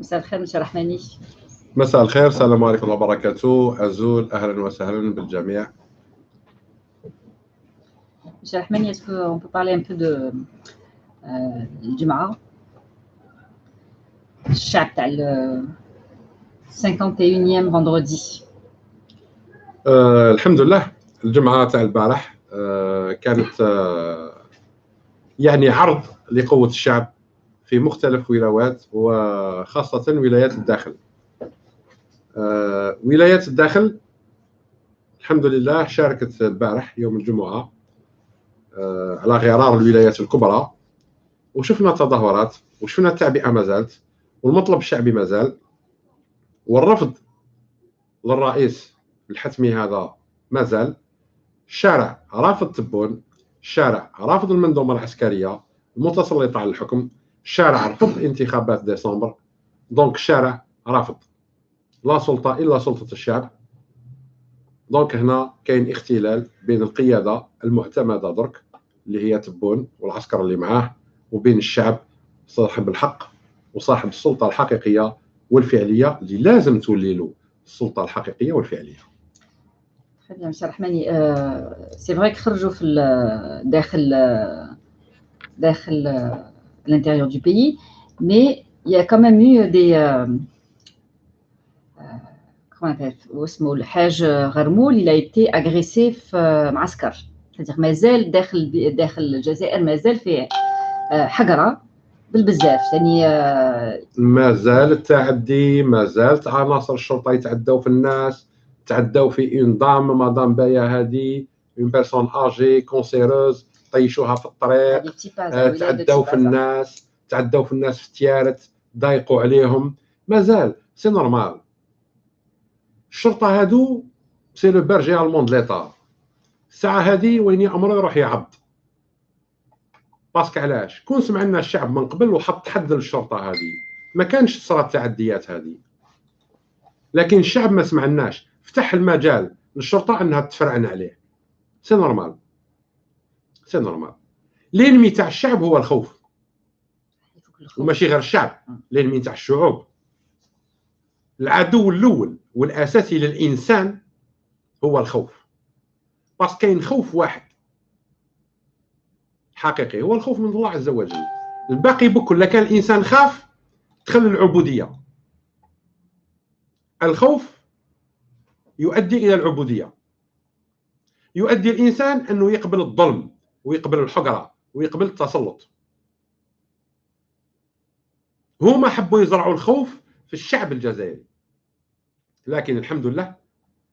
مساء الخير مشي رحماني. مساء الخير، السلام عليكم ورحمة الله وبركاته. أزول أهلا وسهلا بالجميع. مشي رحماني، est-ce qu'on peut parler un peu de الجمعة، الشعب تاع ال 51e vendredi. الحمد لله الجمعة تاع البارح كانت يعني عرض لقوة الشعب في مختلف ولايات وخاصة ولايات الداخل. ولايات الداخل الحمد لله شاركت البارح يوم الجمعة على غرار الولايات الكبرى، وشفنا تظاهرات وشفنا التعبئة ما زالت، والمطلب الشعبي ما زال، والرفض للرئيس الحتمي هذا ما زال. الشارع رافض تبون، الشارع رافض المنظومة العسكرية المتسلطة على الحكم، الشارع رفض انتخابات ديسمبر. دونك الشارع رافض لا سلطة إلا سلطة الشعب. دونك هنا كاين اختلال بين القيادة المعتمدة درك اللي هي تبون والعسكر اللي معاه، وبين الشعب صاحب الحق وصاحب السلطة الحقيقية والفعلية اللي لازم تولي له السلطة الحقيقية والفعلية. خلينا مشي رحماني، سي فري خرجوا في داخل l'intérieur du pays, mais il y a quand même eu des comment on appelle واسمه الحاج غرمول، il a été agressé في معسكر، c'est-à-dire مازال داخل الجزائر مازال في حقرة بالبزاف، يعني ما زال التعدي، ما زالت عناصر الشرطة يتعداو في الناس، تعداو في اون دام مدام بايا هادي اون بيرسون اجي كونسيروز طيشوها في الطريق، تعداو في الناس، تعداو في الناس في تيارت، ضايقوا عليهم. ما زال سي نورمال. الشرطة هادو سي لو برجي المون د ليطا. الساعة هادي وين يأمرو يروح يعض، باسكو علاش؟ كون سمعنا الشعب من قبل وحط حد للشرطة هادي ما كانش تصرى التعديات هذه، لكن الشعب ما سمعناش، فتح المجال للشرطة انها تفرعن عليه. سي نورمال، سي نورمال. لينمي تاع الشعب هو الخوف، وماشي غير الشعب، لينمي تاع الشعوب. العدو الاول والاساسي للانسان هو الخوف، باسكو كاين خوف واحد حقيقي هو الخوف من الله عز وجل. الباقي بكل لا كان الانسان خاف دخل العبودية. الخوف يؤدي إلى العبودية، يؤدي الإنسان أنه يقبل الظلم ويقبل الحقرة ويقبل التسلط. هما حبوا يزرعوا الخوف في الشعب الجزائري، لكن الحمد لله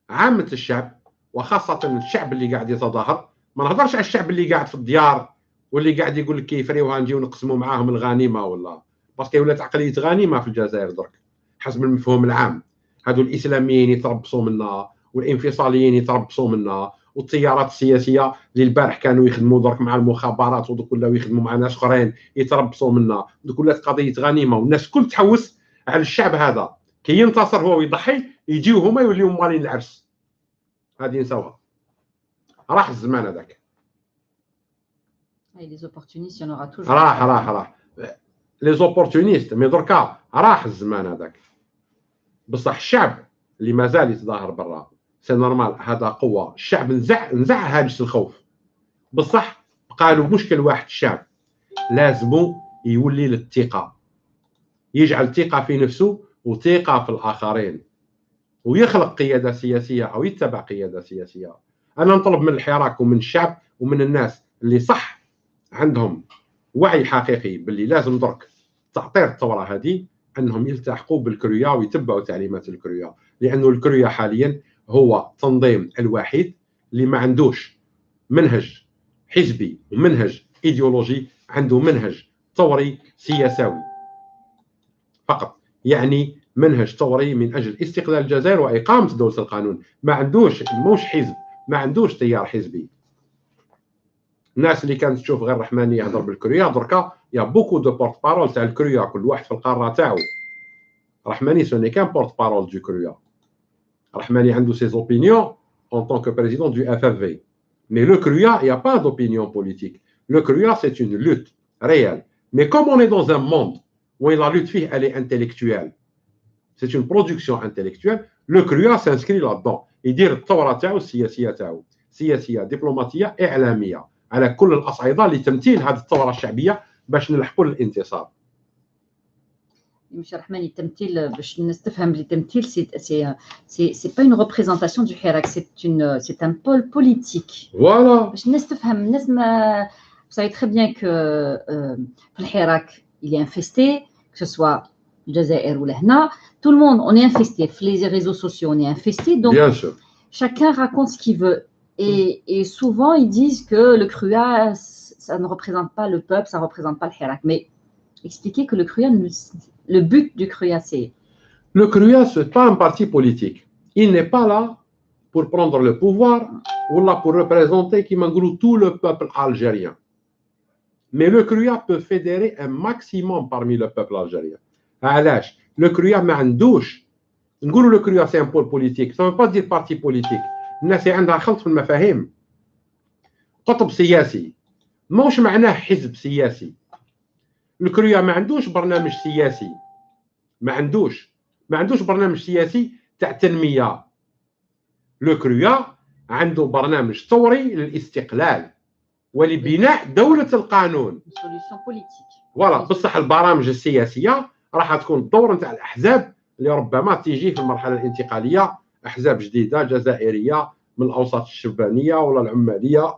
عامة الشعب وخاصة الشعب اللي قاعد يتظاهر، ما نهضرش على الشعب اللي قاعد في الديار واللي قاعد يقول لك كيف ريوها نجيو نقسموا معاهم الغنيمة ولا، باسكو ولات عقلية غنيمة في الجزائر درك حسب المفهوم العام. هادو الإسلاميين يتربصوا منا، والانفصاليين يتربصوا منا، والتيارات السياسيه اللي البارح كانوا يخدموا درك مع المخابرات ودوك ولاو يخدموا مع ناس اخرين يتربصوا منا. دوك ولات قضيه غنيمه والناس كل تحوس على الشعب هذا كي ينتصر هو ويضحي، يجيو هما يوليو موالين العرس. هذه نساوها، راح الزمان هذاك. لي زوبورتونيست يون اورا توجور. راح لي زوبورتونيست، مي دركا راح الزمان هذاك. بصح الشعب اللي مازال يتظاهر برا سي نورمال، هذا قوه. الشعب نزع هاجس الخوف، بصح بقى له مشكل واحد. الشعب لازم يولي للثقه، يجعل الثقه في نفسه وثقه في الاخرين، ويخلق قياده سياسيه او يتبع قياده سياسيه. انا نطلب من الحراك ومن الشعب ومن الناس اللي صح عندهم وعي حقيقي باللي لازم درك تعطير الثوره هذه، انهم يلتحقوا بالكرويا ويتبعوا تعليمات الكرويا، لانه الكرويا حاليا هو التنظيم الوحيد اللي ما عندوش منهج حزبي ومنهج ايديولوجي، عنده منهج ثوري سياساوي فقط، يعني منهج ثوري من اجل استقلال الجزائر واقامه دوله القانون. ما عندوش موش حزب، ما عندوش تيار حزبي. الناس اللي كانت تشوف غير الرحماني يهضر بالكرويا دركا يا بوكو دو بورت بارول تاع الكرويا، كل واحد في القاره تاعو. الرحماني سوني كان بورت بارول دو كرويا. الرحماني عنده سي اوبينيون en tant que président du FFV. Mais le Kruya, il n'y a pas d'opinion politique. Le Kruya, c'est une lutte réelle. Mais comme on est dans un monde وين لا لوت فيه elle est intellectuelle. C'est une production intellectuelle. Le CRUA s'inscrit là-dedans. يدير الثوره تاعو السياسيه تاعو سياسيه دبلوماسيه اعلاميه على كل الاصعده لتمثيل هذه الثوره الشعبيه باش نلحقوا للانتصار. مش رحماني التمثيل باش الناس تفهم بلي التمثيل سي با اون ريبريزونطاسيون دو حراك سي ان بول بوليتيك. فوالا باش الناس تفهم الناس ما savez très bien que في الحراك il est infesté que ce soit الجزائر ولا هنا tout le monde on est infesté في les réseaux sociaux on est infesté donc bien sûr chacun raconte ce qu'il veut et souvent ils disent que le CRUA ça ne représente pas le peuple ça représente pas le حراك mais expliquer que le CRUA le but du CRUA c'est le CRUA c'est pas un parti politique il n'est pas là pour prendre le pouvoir ou là pour représenter qui m'engloue tout le peuple algérien. Mais le CRUA peut fédérer un maximum parmi le peuple algérien. علاش le CRUA ما عندوش نقولوا le CRUA c'est un pôle politique ça veut pas dire parti politique. الناس عندها خلط في المفاهيم. قطب سياسي ماهوش معناه حزب سياسي. le CRUA ما عندوش برنامج سياسي ما عندوش برنامج سياسي تاع تنميه. le CRUA عنده برنامج ثوري للاستقلال ولبناء دولة القانون. فوالا بصح البرامج السياسية راح تكون الدور نتاع الأحزاب اللي ربما تيجي في المرحلة الانتقالية أحزاب جديدة جزائرية من الأوساط الشبانية ولا العمالية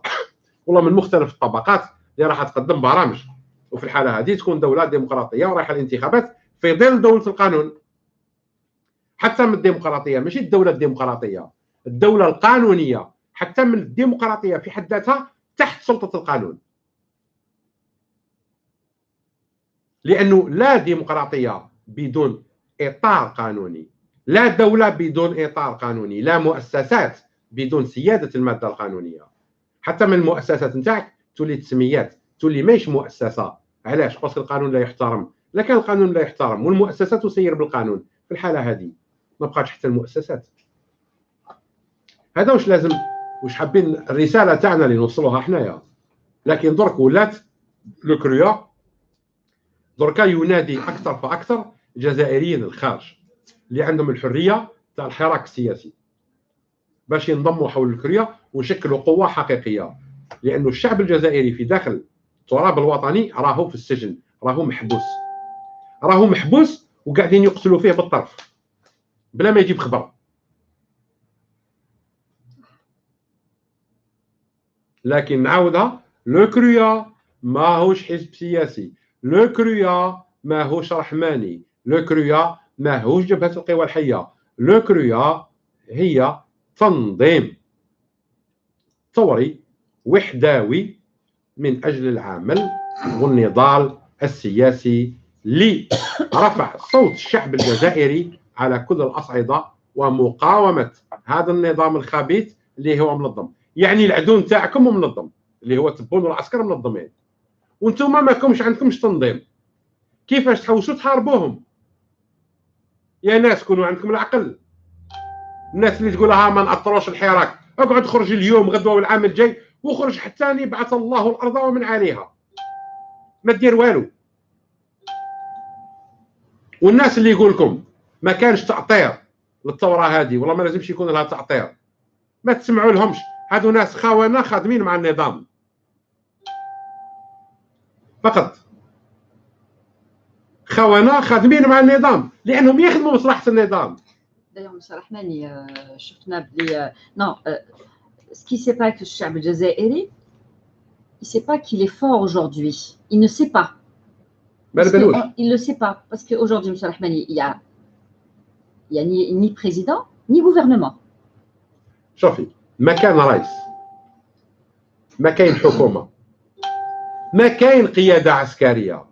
ولا من مختلف الطبقات اللي راح تقدم برامج وفي الحالة هذه تكون دولة ديمقراطية ورايحة الانتخابات في ظل دولة القانون. حتى من الديمقراطية ماشي الدولة الديمقراطية الدولة القانونية حتى من الديمقراطية في حد ذاتها تحت سلطة القانون. لأنه لا ديمقراطية بدون إطار قانوني لا دولة بدون إطار قانوني لا مؤسسات بدون سيادة المادة القانونية. حتى من المؤسسات نتاعك تولي تسميات تولي ماهيش مؤسسة. علاش؟ باسكو القانون لا يحترم. لا كان القانون لا يحترم والمؤسسات تسير بالقانون في الحالة هذه ما بقاش حتى المؤسسات. هذا واش لازم واش حابين الرسالة تاعنا اللي نوصلوها حنايا. لكن درك ولات لو CRUA دركا ينادي أكثر فأكثر جزائريين الخارج اللي عندهم الحرية تاع الحراك السياسي باش ينضموا حول الكريا ونشكلوا قوة حقيقية. لأنه الشعب الجزائري في داخل التراب الوطني راهو في السجن راهو محبوس وقاعدين يقتلوا فيه بالطرف بلا ما يجيب خبر. لكن نعاودها لو CRUA ماهوش حزب سياسي لو CRUA ماهوش رحماني لو CRUA ماهوش جبهة القوى الحية لو CRUA هي تنظيم ثوري وحداوي من أجل العمل والنضال السياسي لرفع صوت الشعب الجزائري على كل الأصعدة ومقاومة هذا النظام الخبيث اللي هو منظم. يعني العدو نتاعكم منظم اللي هو التبون والعسكر منظمين وانتم ما عندكمش تنظيم. كيفاش تحوسوا تحاربوهم يا ناس؟ كونوا عندكم العقل. الناس اللي تقولها ما نأطروش الحراك اقعد خرج اليوم غدوه والعام الجاي وخرج حتى يبعث الله الارض ومن عليها ما دير والو. والناس اللي يقول لكم ما كانش تعطير للثوره هذه والله ما لازمش يكون لها تعطير ما تسمعوا لهمش. هادو ناس خونه خادمين مع النظام فقط. خونه خادمين مع النظام لانهم يخدموا مصلحه النظام. دايوغ مسيو رحماني شفنا بلي نو سكي سي با كو الشعب الجزائري il sait pas qu'il est fort aujourd'hui. Il ne sait pas. Il ne le sait pas. Parce qu'aujourd'hui, M. Rahmani, il y a ni président, ni gouvernement. شوفي ما كان رئيس ما كاين حكومة ما كاين قيادة عسكرية.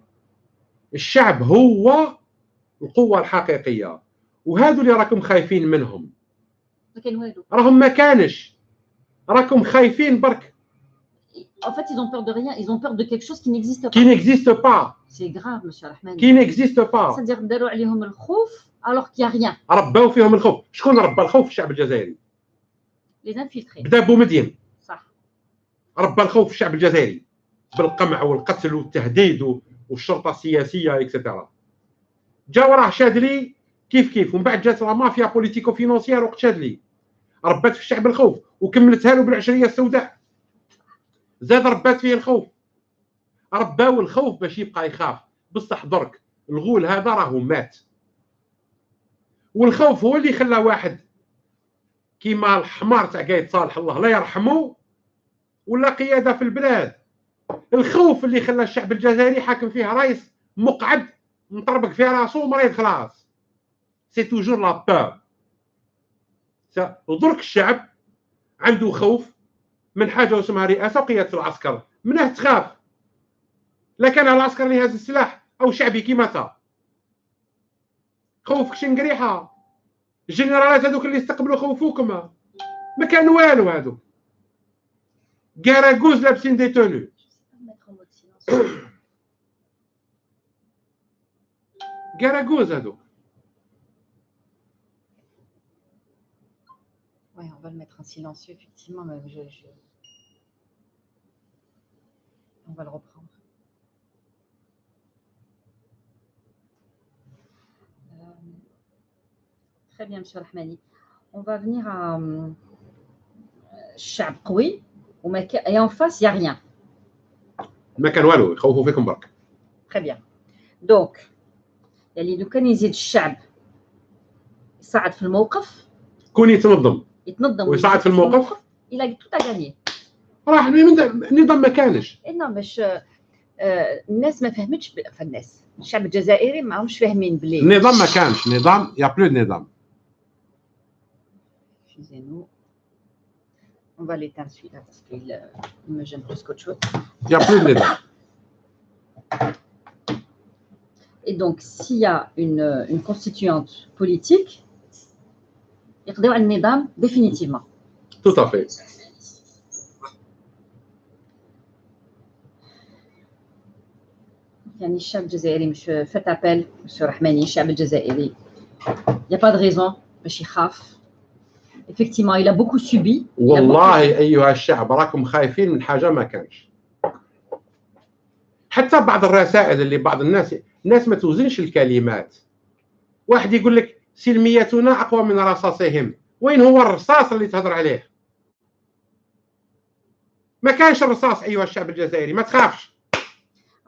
الشعب هو القوة الحقيقية وهذو اللي راكم خايفين منهم ما كاين والو. راهم ما كانش راكم خايفين برك. En fait, ils ont peur de rien. Ils ont peur de quelque chose qui n'existe pas. Qui n'existe pas. C'est grave, monsieur Rahmani. Qui n'existe pas. C'est-à-dire داروا عليهم الخوف alors qu'il y a rien. رباو فيهم الخوف. شكون ربى الخوف؟ الشعب الجزائري. Les infiltrés. بدا بومدين. صح. ربى الخوف الشعب الجزائري بالقمع والقتل والتهديد والشرطة السياسية اكسترا. جا وراه شاد لي كيف ومن بعد جات لا مافيا بوليتيكو فينونسيير وقت شاد لي ربات في الشعب الخوف وكملتها له بالعشريه السوداء زاد ربات فيه الخوف رباو الخوف باش يبقى يخاف بصح درك الغول هذا راهو مات والخوف هو اللي خلى واحد كيما الحمار تاع قايد صالح الله لا يرحمه ولا قياده في البلاد الخوف اللي خلى الشعب الجزائري حاكم فيه رئيس مقعد مطربق في راسو ومريض خلاص سي توجور لا بور ودرك الشعب عنده خوف من حاجه اسمها رئاسه وقياده العسكر منه تخاف لا كان العسكر اللي هاز السلاح او شعبي كيما تا خوفك شنقريحه الجنرالات هذوك اللي استقبلوا خوفوكم ما كان والو هذوك كاراغوز لابسين دي تونو كاراغوز هذوك. Oui, on va le mettre en silencieux, effectivement, mais on va le reprendre. Très bien, monsieur Rahmani. On va venir à الشعب قوي et en face, il n'y a rien. ما كان والو يخوفوا فيكم برك. Très bien. Donc, اللي لو كان يزيد الشعب يصعد في الموقف كون يتنظم ويصعد في الموقف il a tout à gagner. راح النظام ما كانش. non باش الناس ما فهمتش الناس الشعب الجزائري ما همش فاهمين بلي النظام ما كانش نظام يا بلو نظام. Excusez-nous. On va l'éteindre celui-là parce qu'il me gêne plus qu'autre chose. Il n'y a plus de nظام. Et donc, s'il y a une constituante politique, يقضيو على النظام définitivement. Tout à fait. يعني الشعب الجزائري مش فات ابل مسيو رحماني الشعب الجزائري il y a pas de raison باش يخاف. Effectivement, il a beaucoup subi. والله ايها الشعب راكم خايفين من حاجه ما كانش. حتى بعض الرسائل اللي بعض الناس ما توزنش الكلمات. واحد يقول لك سلميتنا اقوى من رصاصهم، وين هو الرصاص اللي تهضر عليه؟ ما كانش الرصاص ايها الشعب الجزائري، ما تخافش.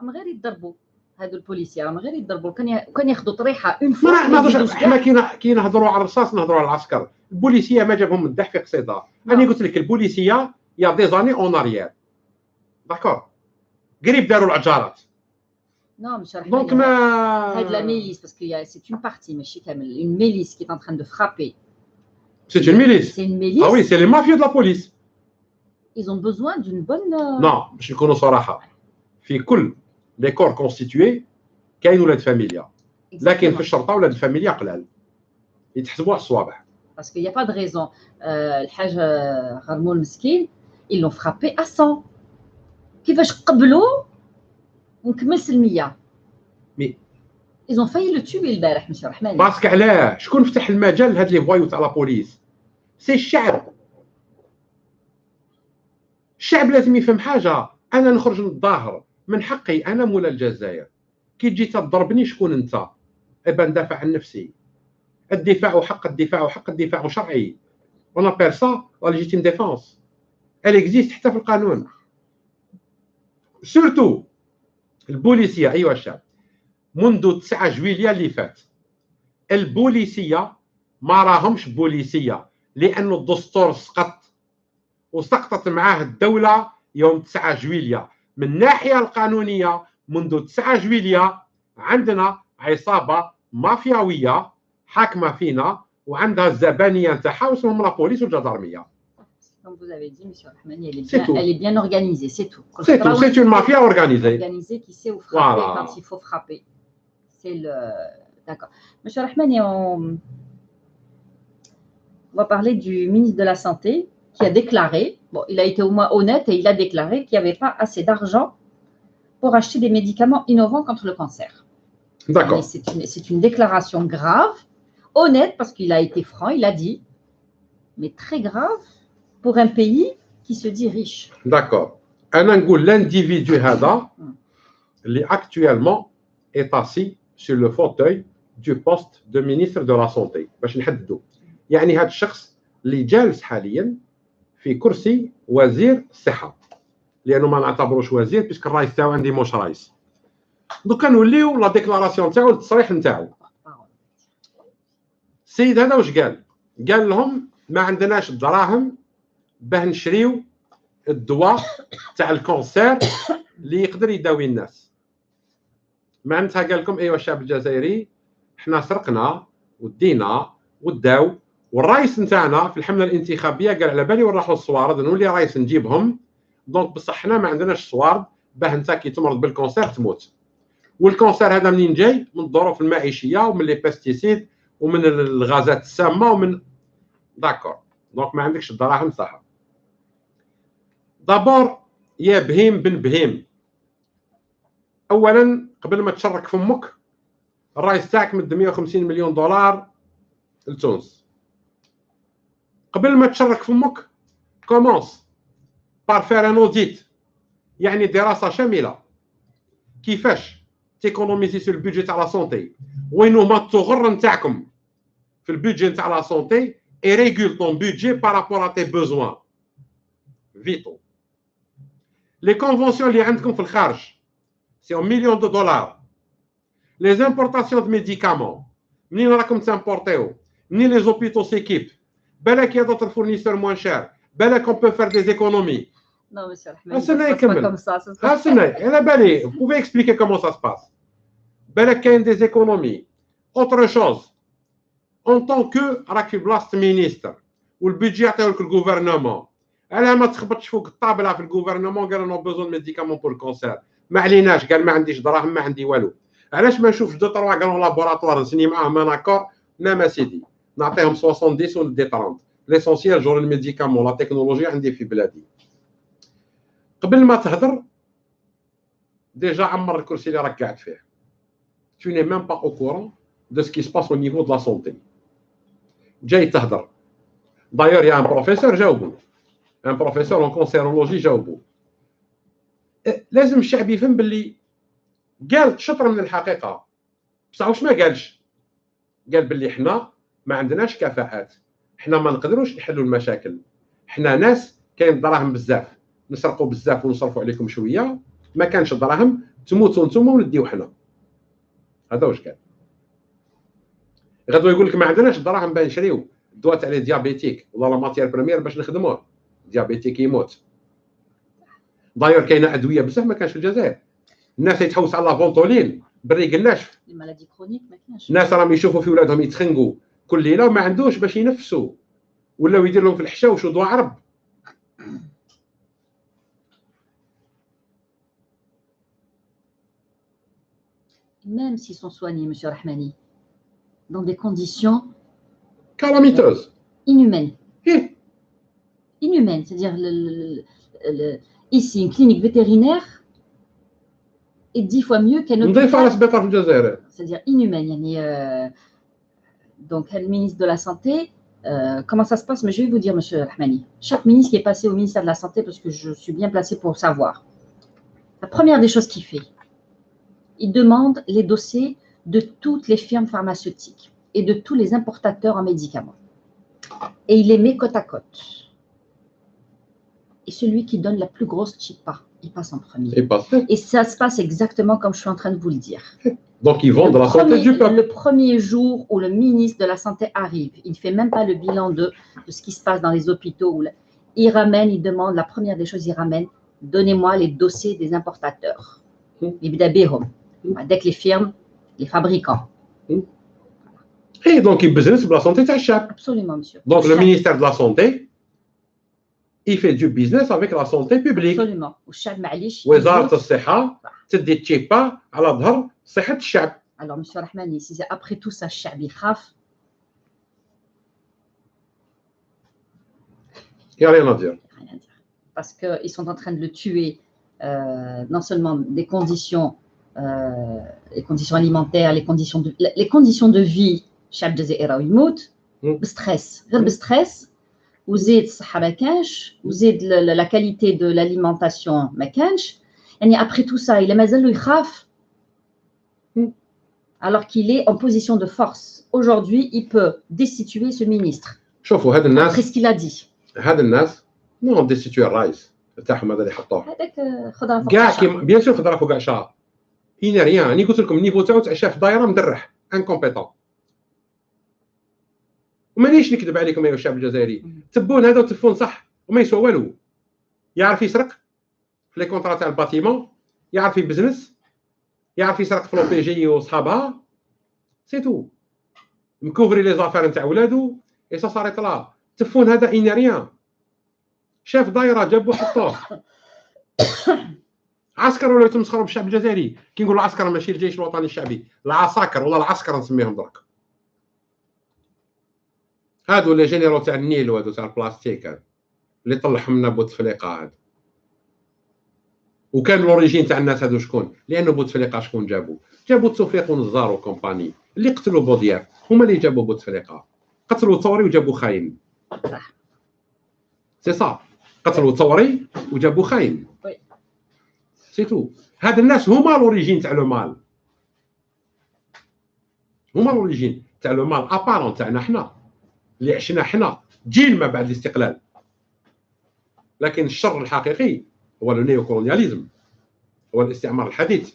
هم غير يضربوا هادو البوليسيا، هم غير يضربوا كان ياخذوا طريحه اون فوا. ما نهضرش احنا كي نهضروا على الرصاص نهضروا على العسكر. البوليسيه ما جابهم الدح في قصيده. انا قلت لك البوليسيه يا دي زاني اون اريير داكور قريب داروا العجارات. Non, monsieur Rahmani. Donc, c'est de la milice parce que c'est une partie, mais une milice qui est en train de frapper. C'est une milice. C'est une milice. Ah oui, c'est les mafieux de la police. Ils ont besoin d'une bonne. Non, باش نكونوا صراحة. في كل ديكور كونستيتوي كاين ولاد فاميليا. لكن في الشرطة ولاد الفاميليا قلال. يتحسبوا على الصوابع. Parce qu'il n'y a pas de raison. الحاج غرمول مسكين, ils l'ont frappé à 100. كيفاش قبلوا ونكمل سلميه. مي ils ont failli le tuer البارح monsieur رحماني. باسكو علاه شكون فتح المجال لهاد لي فوايو تاع لا بوليس؟ سي الشعب. الشعب لازم يفهم حاجه، انا نخرج نتظاهر من حقي، انا مولا الجزائر. كي تجي تضربني شكون انت؟ ابا ندافع عن نفسي. الدفاع حق الدفاع وحق الدفاع شرعي. اون ابيل سا لا ليجيتيم ديفونس. elle existe حتى في القانون. سورتو البوليسيه ايها الشعب منذ 9 جويلية اللي فات البوليسيه ما راهمش بوليسيه لأن الدستور سقط وسقطت معاه الدوله يوم 9 جويلية. من الناحيه القانونيه منذ 9 جويلية عندنا عصابه مافياويه حاكمه فينا وعندها الزبانيه نتاعها واسمهم لا بوليس والجدارميه. Comme vous avez dit, monsieur Rahmani, elle est bien organisée, c'est tout. C'est tout, c'est une mafia organisée. Organisée qui sait où frapper voilà. Quand il faut frapper. C'est le... D'accord. Monsieur Rahmani, on va parler du ministre de la Santé qui a déclaré, bon, il a été au moins honnête et il a déclaré qu'il n'y avait pas assez d'argent pour acheter des médicaments innovants contre le cancer. D'accord. C'est une déclaration grave, honnête parce qu'il a été franc, il a dit, mais très grave pour un pays qui se dit riche. D'accord. أنا نقول l'individu هذا اللي actuellement est assis sur le fauteuil du poste de ministre de la santé باش نحددوا. يعني هذا الشخص اللي جالس حاليا في كرسي وزير الصحه، لانه ما نعتبروش وزير باسكو الرئيس تاعو عندي موش رئيس. دوكا نوليو لا ديكلاراسيون تاعو التصريح نتاعو. السيد هذا واش قال لهم ما عندناش الدراهم باه نشريو الدواء تاع الكونسير اللي يقدر يداوي الناس. معناتها قال لكم ايوا الشعب الجزائري حنا سرقنا ودينا وداو، والرئيس نتاعنا في الحمله الانتخابيه قال على بالي وين راحوا الصوارد نولي رئيس نجيبهم، دونك بصح حنا ما عندناش صوارد باه انت كي تمرض بالكونسير تموت. والكونسير هذا منين جاي؟ من الظروف المعيشيه ومن لي بيستيسيد ومن الغازات السامه ومن داكور. دونك ما عندكش الدراهم صح. دابور يا بهيم بن بهيم، اولا قبل ما تشرك فمك الرئيس تاعك مد 150 مليون دولار لتونس. قبل ما تشرك فمك كومونس بار فير ان اوديت، يعني دراسه شامله كيفاش تيكونوميزي سو البيدجي تاع لا سونتي، وين هما الثغر نتاعكم في البيدجي تاع لا سونتي، اي ريغول طون بيدجي بارابور ا تي بوزوان فيتو. لي كونفونسيون اللي عندكم في الخارج سي مليون دو دولار. لي زامبورطاسيون دو ميديكامون منين راكم تامبورتيو، منين لي زوبيتو سيكيب، بالك يا دوطر فورنيسور موان شير، بالك اون بو فار دي ايكونومي. Non, monsieur Rahmani, ça ça se passe pas comme ça. Ça se passe على بالي vous pouvez expliquer comment ça se passe. بالك كاين des économies. autre chose en tant que راك بلاصه مينيستر والبيدجي يعطيو لك الغوفرنمون، علاه ما تخبطش فوق الطابله في الغوفرنمون قال انا بوزون ميديكامون بور الكونسير؟ ما عليناش، قال ما عنديش دراهم ما عندي والو. علاش ما نشوفش دو طروا كانوا لابوراتوار نسني معاهم ان اكور؟ نعم سيدي نعطيهم 70 وندي 30. ليسونسيال جور الميديكامون لا تكنولوجيا عندي في بلادي. قبل ما تهضر ديجا عمر الكرسي اللي راك قاعد فيه. tu n'es même pas au courant de ce qui se passe au niveau de la santé. جاي تهضر. d'ailleurs يا ان بروفيسور جاوبوا، ان بروفيسور en cancérologie جاوبوا. لازم الشعب يفهم باللي قال شطر من الحقيقه، بصح واش ما قالش؟ قال باللي حنا ما عندناش كفاءات، حنا ما نقدروش نحلوا المشاكل، حنا ناس كاين دراهم بزاف نسرقوا بزاف ونصرفوا عليكم شويه، ما كانش دراهم تموتوا نتوما ونديو حنا. هذا واش قال. غدوه يقول لك ما عندناش دراهم باش نشريو الدواء تاع لي ديابيتيك ولا لا ماتيير بريمير باش نخدموه، ديابيتيك يموت. داير كاينه ادويه بزاف ما كانش في الجزائر، الناس يتحوس على فونتولين بالريق الناشف، المالادي كرونيك ما كاينش. الناس راهم يشوفوا في ولادهم يتخنقوا كل ليله وما عندوش باش ينفسوا، ولاو يدير لهم في الحشاوش ودواء عرب. Même s'ils sont soignés, monsieur Rahmani, dans des conditions calamiteuses, inhumaines. إيه. Inhumaines, c'est-à-dire ici une clinique vétérinaire est 10 fois mieux qu'un نضيف على hôpital. سبيطار في الجزائر. C'est-à-dire inhumaine. Donc le ministre de la santé, comment ça se passe? Mais je vais vous dire, monsieur Rahmani, chaque ministre qui est passé au ministère de la santé, parce que je suis bien placée pour savoir, la première des choses qu'il fait, il demande les dossiers de toutes les firmes pharmaceutiques et de tous les importateurs en médicaments. Et il les met côte à côte. Et celui qui donne la plus grosse chippa, il passe en premier. Et ça se passe exactement comme je suis en train de vous le dire. Donc ils vendent la santé du peuple. Le premier jour où le ministre de la Santé arrive, il ne fait même pas le bilan de ce qui se passe dans les hôpitaux. Il ramène, il demande, la première des choses, il ramène, donnez-moi les dossiers des importateurs. Avec les firmes, les fabricants. Et donc il business pour la santé تاع الشعب. Absolument, monsieur. Donc le ministère de la Santé, il fait du business avec la santé publique. Absolument. والشعب معليش. وزارة الصحة تدي تشيبا على ظهر صحة الشعب. Alors monsieur Rahmani, si après tout ça الشعب يخاف. Il n'y a rien à dire. Rien à dire. Parce qu'ils sont en train de le tuer, non seulement des conditions, les conditions alimentaires, les conditions de vie, الشعب الجزائري يموت بستريس، غير بستريس، وزيد الصحة ما كانش، وزيد la qualité de l'alimentation ما كانش. يعني après tout ça إلا مازال يخاف. alors qu'il est en position de force. Aujourd'hui, il peut destituer ce ministre. شوفوا هاد Après الناس ce qu'il a dit. هاد الناس نو ديستيتيو الرئيس تاعهم هذا اللي حطوه هذاك خضره فوق كاع الشعر. بيان سور خضره فوق شعر إين ريان. راني قلت لكم النيفو تاعو تاع شاف دايره مدرح انكومبيتون. ومانيش نكذب عليكم يا الشعب الجزائري، تبون هذا وتفون صح وما يسوى والو. يعرف يسرق في لي كونطرا تاع الباتيمون، يعرف يبزنس، يعرف يسرق في لو بي جي وصحابها، سي تو. مكوفري لي زافير نتاع ولادو اي سا صاريت لا. تفون هذا إين ريان. شاف دايره جابو حطوه عسكر ولا يتمسخروا بالشعب الجزائري. كي نقولوا عسكر ماشي الجيش الوطني الشعبي، العساكر ولا العسكر نسميهم درك. هادو لي جينيرو تاع النيل وهادو تاع البلاستيك هادو اللي طلعهم لنا بوتفليقه هادو. وكان لوريجين تاع الناس هادو شكون؟ لانه بوتفليقه شكون جابو؟ جابو توفيق ونزار وكومباني اللي قتلوا بودياف، هما اللي جابوا بوتفليقه. قتلوا ثوري وجابوا خاين. سي صا، قتلوا ثوري وجابوا خاين. سي تو. هاد الناس هما لوريجين تاع لو مال، هما لوريجين تاع لو مال ابارون تاعنا حنا اللي عشنا حنا جيل ما بعد الاستقلال. لكن الشر الحقيقي هو النيو كولونياليزم، هو الاستعمار الحديث.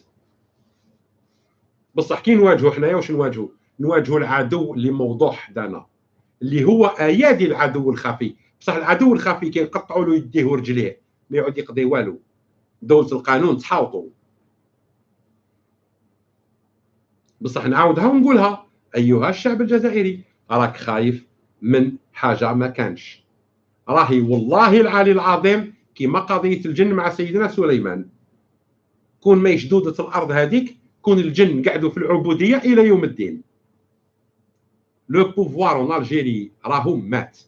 بصح كي نواجهوا حنايا واش نواجهوا؟ نواجهوا العدو اللي موضوع حدانا، اللي هو ايادي العدو الخفي. بصح العدو الخفي كي نقطعوا له يديه ورجليه ما يعود يقضي والو. دولة القانون تحاوطوا. بصح نعاودها ونقولها ايها الشعب الجزائري، راك خايف من حاجه ما كانش. راهي والله العلي العظيم كيما قضيه الجن مع سيدنا سليمان، كون ما يشدودة الارض هذيك، كون الجن قعدوا في العبوديه الى يوم الدين. لو بوفوار اون الجيري راهو مات.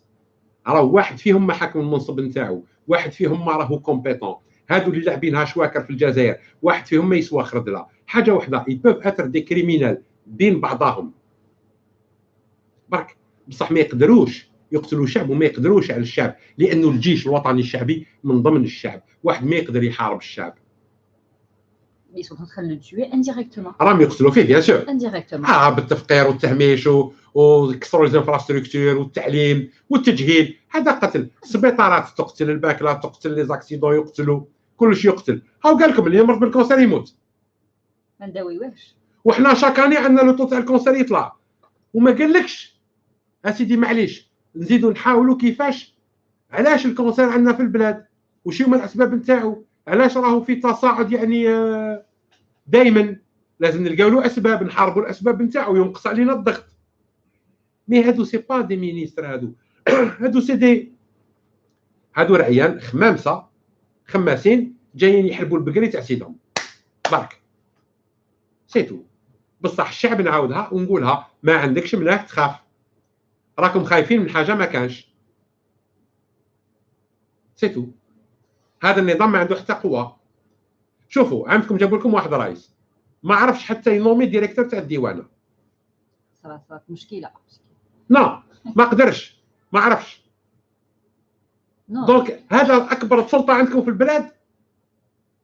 راه واحد فيهم ما حاكم المنصب نتاعو، واحد فيهم ما راهو كومبيتون. هادو اللي لاعبينها شواكر في الجزائر، واحد فيهم ما يسوى خردله. حاجه وحده، يبوف اتر دي كريمينال بين بعضهم برك. بصح ما يقدروش يقتلوا شعب وما يقدروش على الشعب، لانه الجيش الوطني الشعبي من ضمن الشعب. واحد ما يقدر يحارب الشعب. Ils sont en train de le tuer indirectement. راهم يقتلوا فيه بيان سور. Indirectement. بالتفقير والتهميش وكسروا الانفراستركتور والتعليم والتجهيل. هذا قتل. السبيطارات تقتل، الباكله تقتل، لي زاكسيدون يقتلوا، كلشي يقتل. هاو قال لكم اللي يمرض بالكونسير يموت. ما نداويوهش. وحنا شاكاني عندنا لو طو تاع الكونسير يطلع وما قالكش اسيدي معليش نزيدوا نحاولوا كيفاش. علاش الكونسير عندنا في البلاد؟ وشي هما الاسباب نتاعو؟ علاش راهو في تصاعد يعني دائما؟ لازم نلقاو له اسباب، نحاربوا الاسباب نتاعو، ينقص علينا الضغط. مي هادو سي با دي مينيستر، هادو سي دي، هادو رعيان خمامسه خماسين جايين يحلبوا البقري تاع سيدهم برك. سيتو. بصح الشعب نعاودها ونقولها، ما عندكش مناه تخاف. راكم خايفين من حاجه ما كانش. سيتو. هذا النظام ما عنده حتى قوه. شوفوا عندكم جابوا لكم واحد رئيس ما عرفش حتى ينومي ديريكتور تاع الديوانه. صارت مشكله. لا ما قدرش، ما عرفش. دونك هذا اكبر سلطه عندكم في البلاد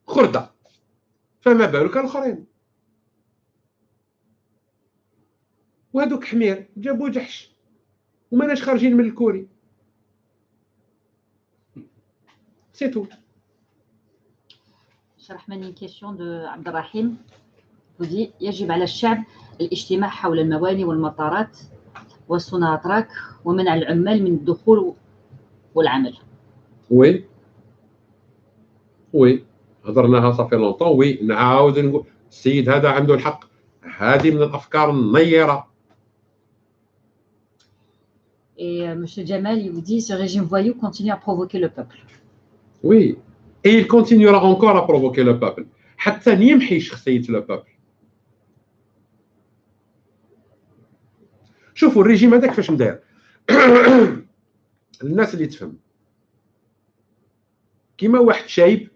خرده، فما بالك الاخرين. وهذوك حمير جابوا جحش وماناش خارجين من الكوري. سي تو. شرح مني كيسيون دو عبد الرحيم ودي يجب على الشعب الاجتماع حول المواني والمطارات والسوناتراك ومنع العمال من الدخول والعمل. وي هضرناها صافي لونطون. وي نعاود نقول السيد هذا عنده الحق. هذه من الافكار النيره. Et Monsieur Jamal, il vous dit ce régime voyou continue à provoquer le peuple. Oui, et il continuera encore à provoquer le peuple حتى يمحي شخصية le peuple. شوفوا الريجيم هذاك كيفاش مداير. الناس اللي تفهم كيما واحد شايب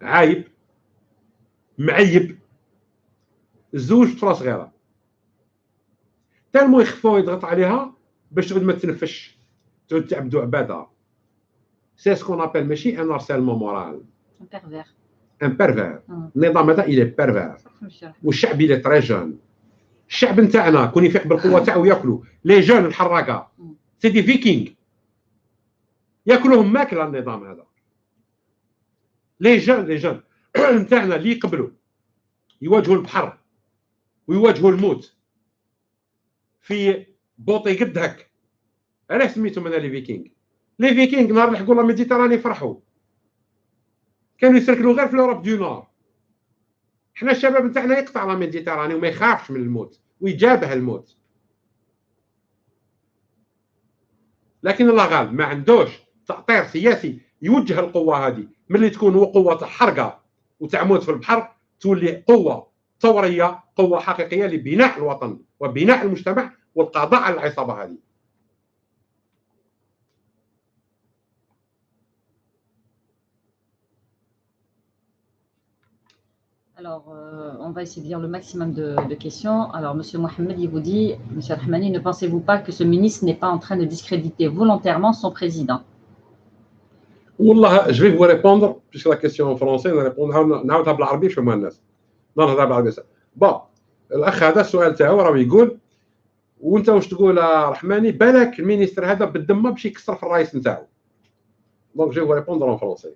عايب معيب الزوج طفله صغيره تالمو يخفوا يضغط عليها باش تعود ما تنفش، تعود تعبدو عباده. سي سكون ابل ماشي ان هارسيلمون مورال. Un pervers. ان بيرفير. النظام هذا الى بيرفير، والشعب الى تري جون. الشعب نتاعنا كون يفيق بالقوه تاعو ياكلوا لي جون الحراقه سي دي فيكينغ ياكلوهم ماكله. النظام هذا لي جون نتاعنا اللي يقبلوا يواجهوا البحر ويواجهوا الموت في بوطي قد هك. علاش سميتهم انا لي فيكينغ؟ لي فيكينغ نهار لحقوا لا ميديتراني فرحوا، كانوا يسركلوا غير في لوروب دو نور. حنا الشباب نتاعنا يقطع لا ميديتراني وما يخافش من الموت ويجابه الموت. لكن الله غالب ما عندوش تأطير سياسي يوجه القوة هذه. ملي تكون قوة تاع حرقة وتاع موت في البحر تولي قوة ثورية، قوة حقيقية لبناء الوطن وبناء المجتمع والقضاء على العصابة هذه. Alors, on va essayer de lire le maximum de questions. Alors, M. Mohamed, il vous dit, M. Rahmani, ne pensez-vous pas que ce ministre n'est pas en train de discréditer volontairement son président? والله je vais vous répondre puisque la question en français نعاودها بالعربية باش يفهموها الناس. نهضر بالعربية. بون الأخ هذا السؤال تاعو راه يقول وأنت واش تقول رحماني بالك المينيستر هذا بالدمه باش يكسر في الرئيس نتاعو. Donc je vais vous répondre en français.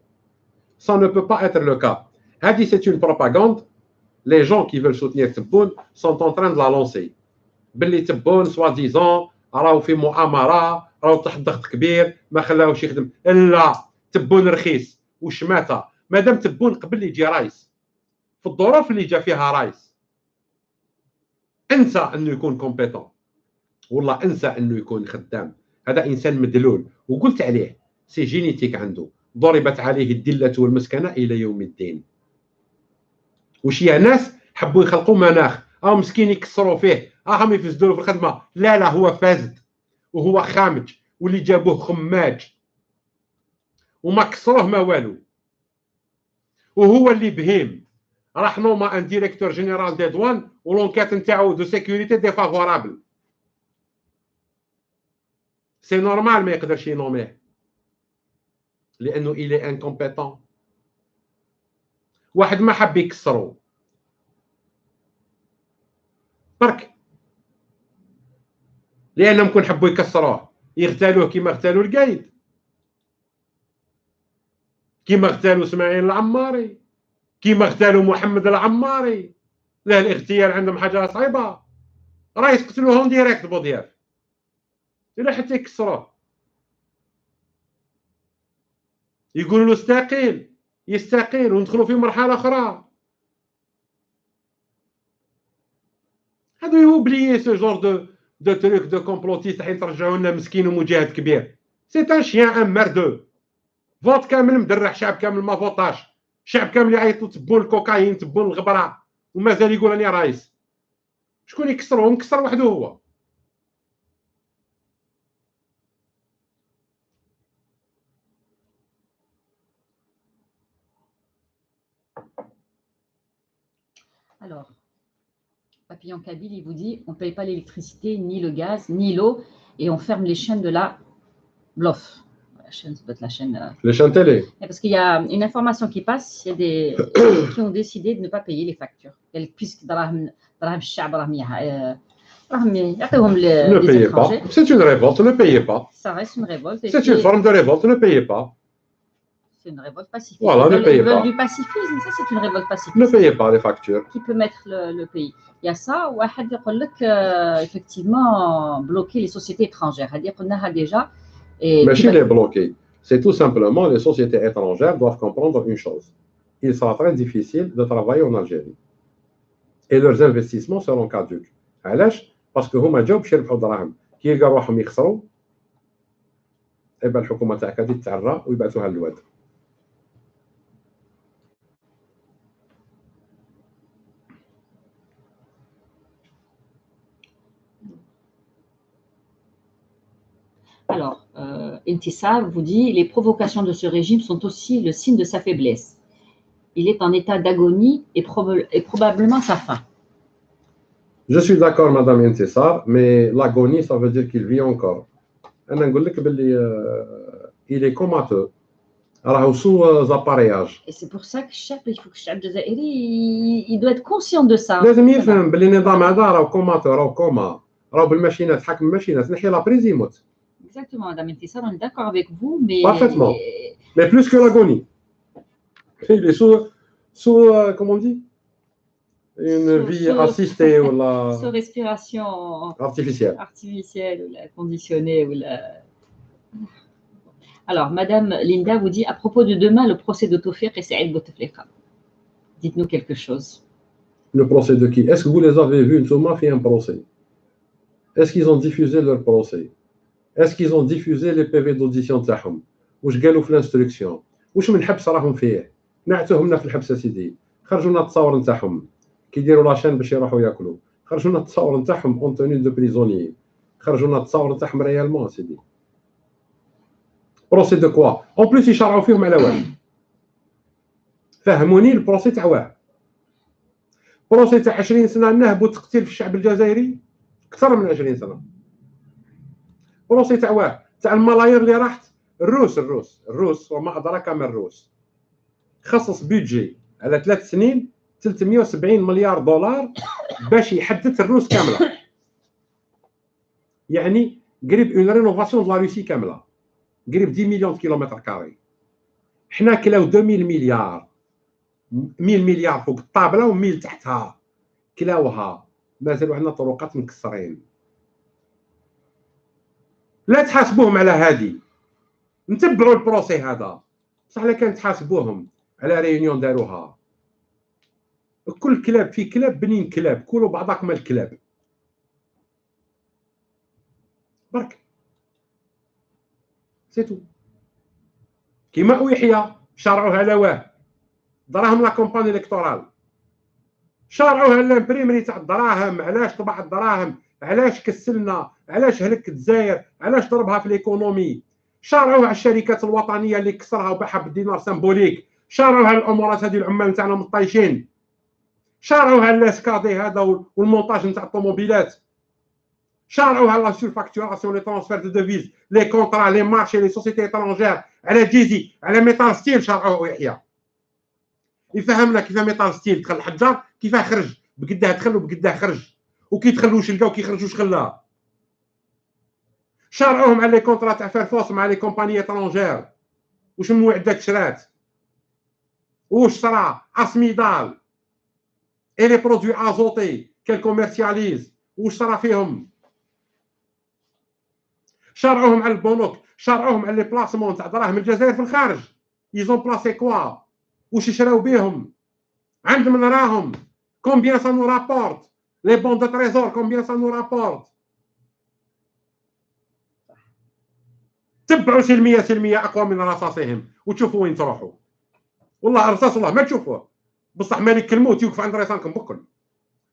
Ça ne peut pas être le cas. هذه c'est une propagande. Les gens qui veulent soutenir تبون sont en train de la lancer. باللي تبون soi-disant راهو في مؤامرة، راهو تحت ضغط كبير ما خلاوش يخدم. لا، تبون رخيص وشماتة. مادام تبون قبل يجي رايس في الظروف اللي جا فيها رايس، انسى انه يكون كومبيتون، والله انسى انه يكون خدام. هذا انسان مدلول وقلت عليه سي جينيتيك عنده، ضربت عليه الدلة والمسكنة الى يوم الدين. وش يا ناس حبوا يخلقوا مناخ مسكين يكسروا فيه هم يفسدوا له في الخدمه. لا هو فاسد وهو خامج، واللي جابوه خماج وما كسروه ما والو، وهو اللي بهيم. راح نوما ان ديريكتور جينيرال دي دوان ولونكات نتاعو دو سيكوريتي ديفافورابل. سي نورمال ما يقدرش ينوميه لانه الي انكومبيتون. واحد ما حب يكسرو برك لانهم كون حبوا يكسروه يغتالوه كيما اغتالوا القايد، كيما اغتالوا اسماعيل العماري، كيما اغتالوا محمد العماري. لا الاغتيال عندهم حاجه صعيبه، راه يقتلوهم ديريكت بوضياف الا حتى يكسروه. يقولوا له استقيل، يستقيل وندخلوا في مرحله اخرى. هادو يوبليي سو جور دو تروك دو كومبلوتيست حيت ترجعوا لنا مسكين ومجاهد كبير. سي ان شيان ان مردو. فوت كامل مدرح، شعب كامل ما فوطاش، شعب كامل يعيطوا تبون الكوكايين تبون الغبره ومازال يقول راني رايس. شكون يكسرهم؟ مكسر وحده هو. Alors, Papillon Kabyle, il vous dit on ne paye pas l'électricité, ni le gaz, ni l'eau, et on ferme les chaînes de la BLOF. La chaîne, ça doit être la chaîne. Les chaînes télé. Parce qu'il y a une information qui passe, il y a des qui ont décidé de ne pas payer les factures. Puisque دراهم الشعب راهم يعطيهم Ne payez pas. C'est une révolte, ne payez pas. Ça reste une révolte. C'est une forme de révolte, ne payez pas. C'est une révolte pacifique. Voilà, ne payez pas. Ils veulent du pacifisme, ça c'est une révolte pacifique. Ne payez pas les factures. Qui peut mettre le pays. Il y a ça, ou effectivement bloquer les sociétés étrangères. C'est-à-dire qu'on a déjà. Mais chez les bloqués, c'est tout simplement les sociétés étrangères doivent comprendre une chose. Il sera très difficile de travailler en Algérie. Et leurs investissements seront caducs. علاش؟ باسكو هما جاو باش يربحوا دراهم، كي يلقاو روحهم يخسروا يبقى الحكومه تاعك غادي تتعرى ويبعثوها للواد. Alors, Intisar vous dit les provocations de ce régime sont aussi le signe de sa faiblesse. Il est en état d'agonie et probablement sa fin. Je suis d'accord, Madame Intisar, mais l'agonie, ça veut dire qu'il vit encore. أنا نقول لك باللي il est comateux. راهو سو زابارياج. Et c'est pour ça que الشعب il faut que الشعب الجزائري il doit être conscient de ça. لازم يفهم باللي النظام هذا راهو كوماتو، راهو كوما، راهو بالماشينات، حاكم الماشينات، نحي لابريز يموت. Exactement, Madame Intisar, on est d'accord avec vous, mais Parfaitement. Mais plus que l'agonie. Il est sous comment on dit, une vie assistée ou la sous respiration artificielle ou la conditionnée ou la... Alors, Madame Linda vous dit à propos de demain le procès de Tawfiq et Saïd Bouteflika. Dites-nous quelque chose. Le procès de qui? Est-ce que vous les avez vus Ntouma fait un procès? Est-ce qu'ils ont diffusé leur procès? Est-ce qu'ils ont diffusé les PV d'audition تاعهم؟ واش قالوا في الانستركسيون؟ واش من حبس راهم فيه؟ نعتوهم لنا في الحبس سيدي، خرجوا لنا التصاور نتاعهم كيديروا لاشين باش يروحوا ياكلوا، خرجوا لنا التصاور نتاعهم اون توني دو بريزونيي، خرجوا لنا التصاور نتاعهم ريالمون سيدي. بروسي دو كوا؟ اون بليس يشرعوا فيهم على واش؟ فهموني البروسي تاع واه؟ بروسي تاع 20 سنه نهبوا تقتيل في الشعب الجزائري، اكثر من 20 سنه. بروسي تاع واه؟ تاع الملايير اللي راحت. الروس وما ادراك ما الروس خصص بيدجي على 3 سنين 370 مليار دولار باش يحدث الروس كامله، يعني قريب اون رينوفاسيون دو لا روسي كامله، قريب 10 مليون كيلومتر كاري. حنا كلاو 2000 مليار، 1000 مليار فوق الطابله و1000 تحتها كلاوها، مازالوا عندنا طرقات مكسرين. لا تحاسبوهم على هادي، نتبعوا البروسي هذا بصح لا كان تحاسبوهم على ريونيون داروها. كل كلاب في كلاب بنين كلاب، كلوا بعضكم الكلاب برك سيتو. كيما ويحيى شرعوها على واه؟ دراهم لا كومباني الكتورال، شرعوها لامبريمري تاع الدراهم. علاش طبع الدراهم؟ علاش كسلنا؟ علاش هلك الجزائر؟ علاش ضربها في ليكونومي؟ شرعوها على الشركات الوطنيه اللي كسرها وباعها بالدينار سامبوليك، شرعوها الامورات هذه العمال نتاعنا مطيشين، شرعوها الاسكادي هذا والمونتاج نتاع الطوموبيلات، شرعوها لا سورفاكتوراسيون لي ترونسفير دو ديفيز لي كونطرا لي مارشي لي سوسيتي ايترونجير على جيزي على ميتال ستيل. شرعوه يحيى يفهمنا كيف ميتال ستيل دخل الحجار كيفاه خرج، بقداه دخل وبقداه خرج، وكي دخل واش لقاو كي خرج واش خلاه. شرعوهم على لي كونطرا تاع فيرفوس مع لي كومباني ايترونجير، واش من معدات شرات، واش صرا اسميدال اي لي برودوي ازوتي كال كوميرسياليز واش صرا فيهم. شرعوهم على البنوك، شرعوهم على لي بلاسمون تاع دراهم الجزائر في الخارج. يزون بلاسي كوا؟ واش يشراو بهم؟ عندهم نراهم كومبيان سا نو رابورت لي بون دو تريزور، كومبيان سا نو رابورت. تبعوا سلميه اقوى من رصاصهم وتشوفوا وين تروحوا. والله الرصاص والله ما تشوفوه، بصح مالك الموت يوقف عند ريسانكم بكل.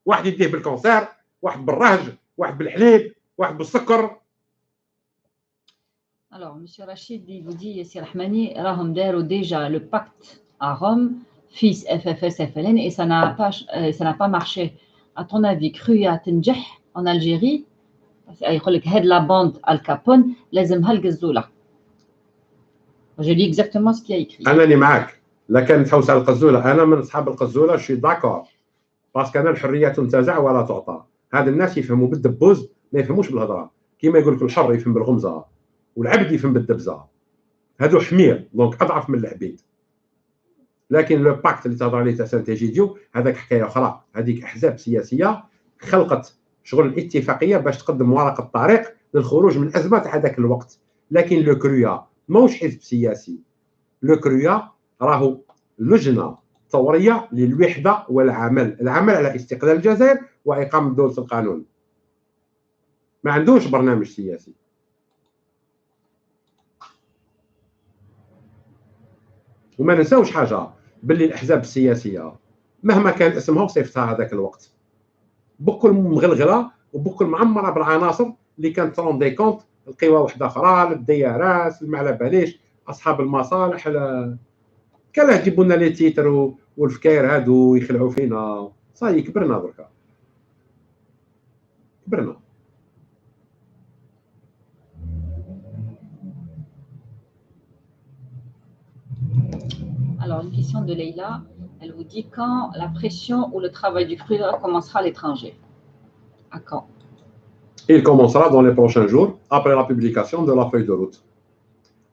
واحد يديه بالكونسير، واحد بالرهج، واحد بالحليب، واحد بالسكر. Alors, Monsieur Rachid vous dit, Yassir Rahmani, Rahom Dero déjà le pacte à Rome, fils FFS FLN, et ça n'a pas marché. À ton avis, Cruya Tenjeh en Algérie, يقول لك هاد لا باند الكابون لازمها القزوله. J'ai lu exactement ce qu'il y a écrit. أنني معك، لا كان تحوس على القزولة، أنا من أصحاب القزولة شي داكور، باسكو أنا الحرية تنتزع ولا تعطى. هاد الناس يفهموا بالدبوز ما يفهموش بالهضرة، كيما يقول لك الحر يفهم بالغمزة والعبد يفهم بالدبزة. هادو حمير دونك أضعف من العبيد. لكن لو باكت اللي تهضر عليه تاع سانتيجيديو هذاك حكاية أخرى، هذيك أحزاب سياسية خلقت شغل الاتفاقية باش تقدم ورقة طريق للخروج من الأزمة تاع هذاك الوقت. لكن لو كرويا ماهوش حزب سياسي، لو كرويا راهو لجنه ثوريه للوحده والعمل، العمل على استقلال الجزائر واقامه دوله القانون. ما عندوش برنامج سياسي. وما ننساوش حاجه، باللي الاحزاب السياسيه مهما كان اسمها وصيفتها هذاك الوقت بكل مغلغله وبكل معمره بالعناصر اللي كانت ترون دي كونت القوى وحده اخرى، الديارات، ما على باليش، اصحاب المصالح. كان يجيبوا لنا لي تيتر والفكاير هادو يخلعوا فينا. صاي كبرنا دركا، كبرنا. Alors, une question de Leïla. Elle vous dit quand la pression ou le travail du CRUA commencera à l'étranger? À quand? Il commencera dans les prochains jours, après la publication de la feuille de route.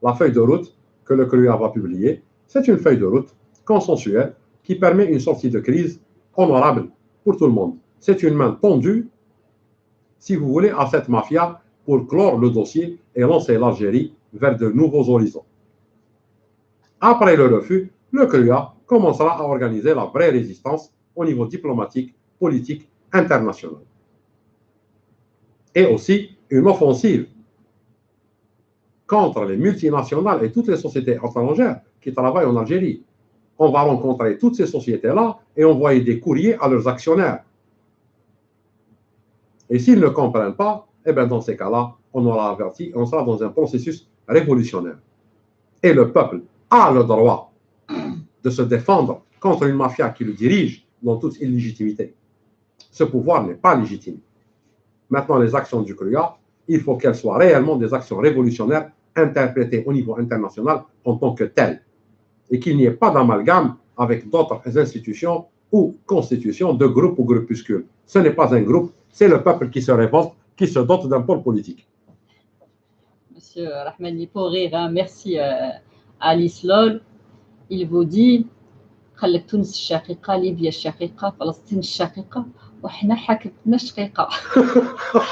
La feuille de route que le CRUA va publier, c'est une feuille de route consensuelle qui permet une sortie de crise honorable pour tout le monde. C'est une main tendue, si vous voulez, à cette mafia pour clore le dossier et lancer l'Algérie vers de nouveaux horizons. Après le refus, le CRUA commencera à organiser la vraie résistance au niveau diplomatique, politique, international. Et aussi une offensive contre les multinationales et toutes les sociétés étrangères qui travaillent en Algérie. On va rencontrer toutes ces sociétés-là et envoyer des courriers à leurs actionnaires. Et s'ils ne comprennent pas, eh bien dans ces cas-là, on aura averti, on sera dans un processus révolutionnaire. Et le peuple a le droit de se défendre contre une mafia qui le dirige dans toute illégitimité. Ce pouvoir n'est pas légitime. Maintenant, les actions du CRUA, il faut qu'elles soient réellement des actions révolutionnaires interprétées au niveau international en tant que telles. Et qu'il n'y ait pas d'amalgame avec d'autres institutions ou constitutions de groupes ou groupuscules. Ce n'est pas un groupe, c'est le peuple qui se révolte, qui se dote d'un pôle politique. Monsieur Rahmani, pour rire, hein, merci Alice Lol. Il vous dit خلت تونس الشقيقة، ليبيا الشقيقة، فلسطين الشقيقة، وحنا حاكمتنا الشقيقة.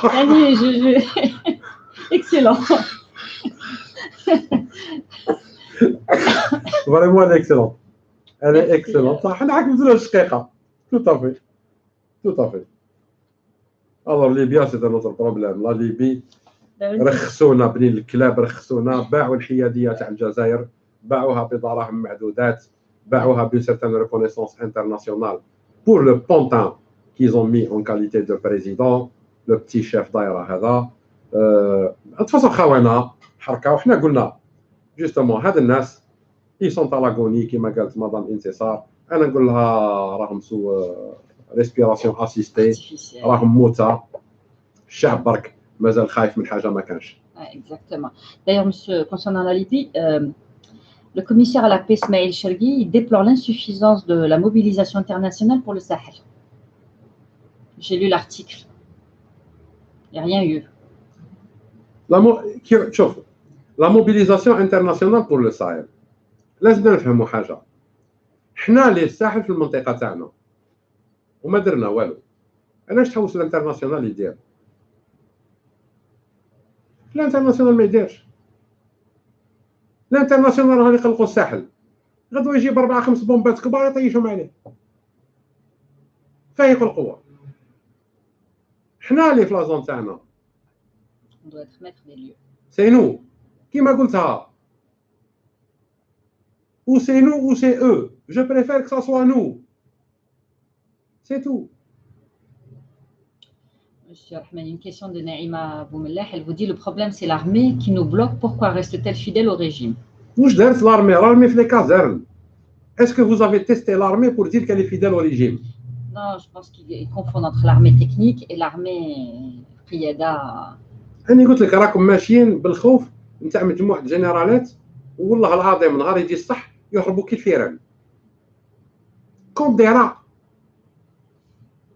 يعني excellent. Vraiment, elle est excellente. Elle est excellente. حنا حاكمتنا الشقيقة. Tout à fait. Tout à fait. Alors, Libya, c'est un autre problème. La Libye, رخصونا بنين الكلاب، رخصونا، باعوا الحيادية تاع الجزائر، باعوها بدراهم معدودات، باعوها d'une certaine reconnaissance internationale pour le pantin qu'ils ont mis en qualité de président, le petit chef دايرة هذا. De toute façon خوانا حركة، وحنا قلنا justement هاد الناس ils sont à l'agonie كما قالت مدام انتصار. أنا نقول لها راهم سو respiration assistée، راهم موتى. الشعب برك مازال خايف من حاجة ما كانش. Exactement. D'ailleurs, monsieur, concernant la Libye, le commissaire à la paix, Ismaël Chergui, déplore l'insuffisance de la mobilisation internationale pour le Sahel. J'ai lu l'article. Il n'y a rien eu. La mobilisation internationale pour le Sahel. لازم نفهموا حاجة. حنا اللي الساحل في المنطقة تاعنا وما درنا والو. علاش تحوس الانترناسيونال يدير؟ الانترناسيونال ما يديرش. الانترناسيونال راهم يقلقوا الساحل. غدوه يجيب 4-5 بومبات كبار يطيشهم عليه. فايق القوة. حنا اللي في لازون تاعنا. سي نو كيما قلتها. Ou c'est nous ou c'est eux. Je préfère que ça soit nous. C'est tout. Monsieur Rahmani, une question de Naïma Boumellah. Elle vous dit le problème c'est l'armée qui nous bloque. Pourquoi reste-t-elle fidèle au régime? Où je donne l'armée? L'armée fait les casernes. Est-ce que vous avez testé l'armée pour dire qu'elle est fidèle au régime? Non, je pense qu'il confond entre l'armée technique et l'armée قيادة. أنا قلت لك راكم ماشيين بالخوف نتاع مجموعة جنرالات والله العظيم نهار يجي الصح يهربوا كالفيران. كون ديرا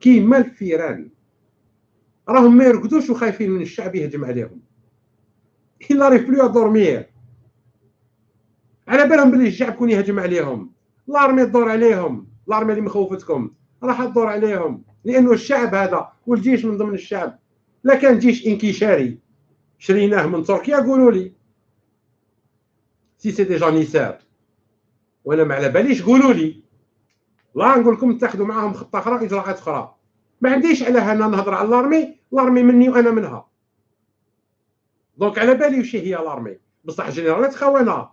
كيما الفيران. راهم ما يرقدوش وخايفين من الشعب يهجم عليهم. Il n'arrive plus à dormir. على بالهم بلي الشعب كون يهجم عليهم. الارمي تدور عليهم. الارمي اللي مخوفتكم راح تدور عليهم لانه الشعب هذا والجيش من ضمن الشعب. لا كان جيش انكشاري شريناه من تركيا قولوا لي. سي سي دي جانيسار وانا ما على باليش قولوا لي. لا نقول لكم تاخذوا معاهم خطه اخرى اجراءات اخرى. ما عنديش على انا نهضر على الارمي مني وانا منها. دونك على بالي وش هي الارمي بصح جنرالات خوانا.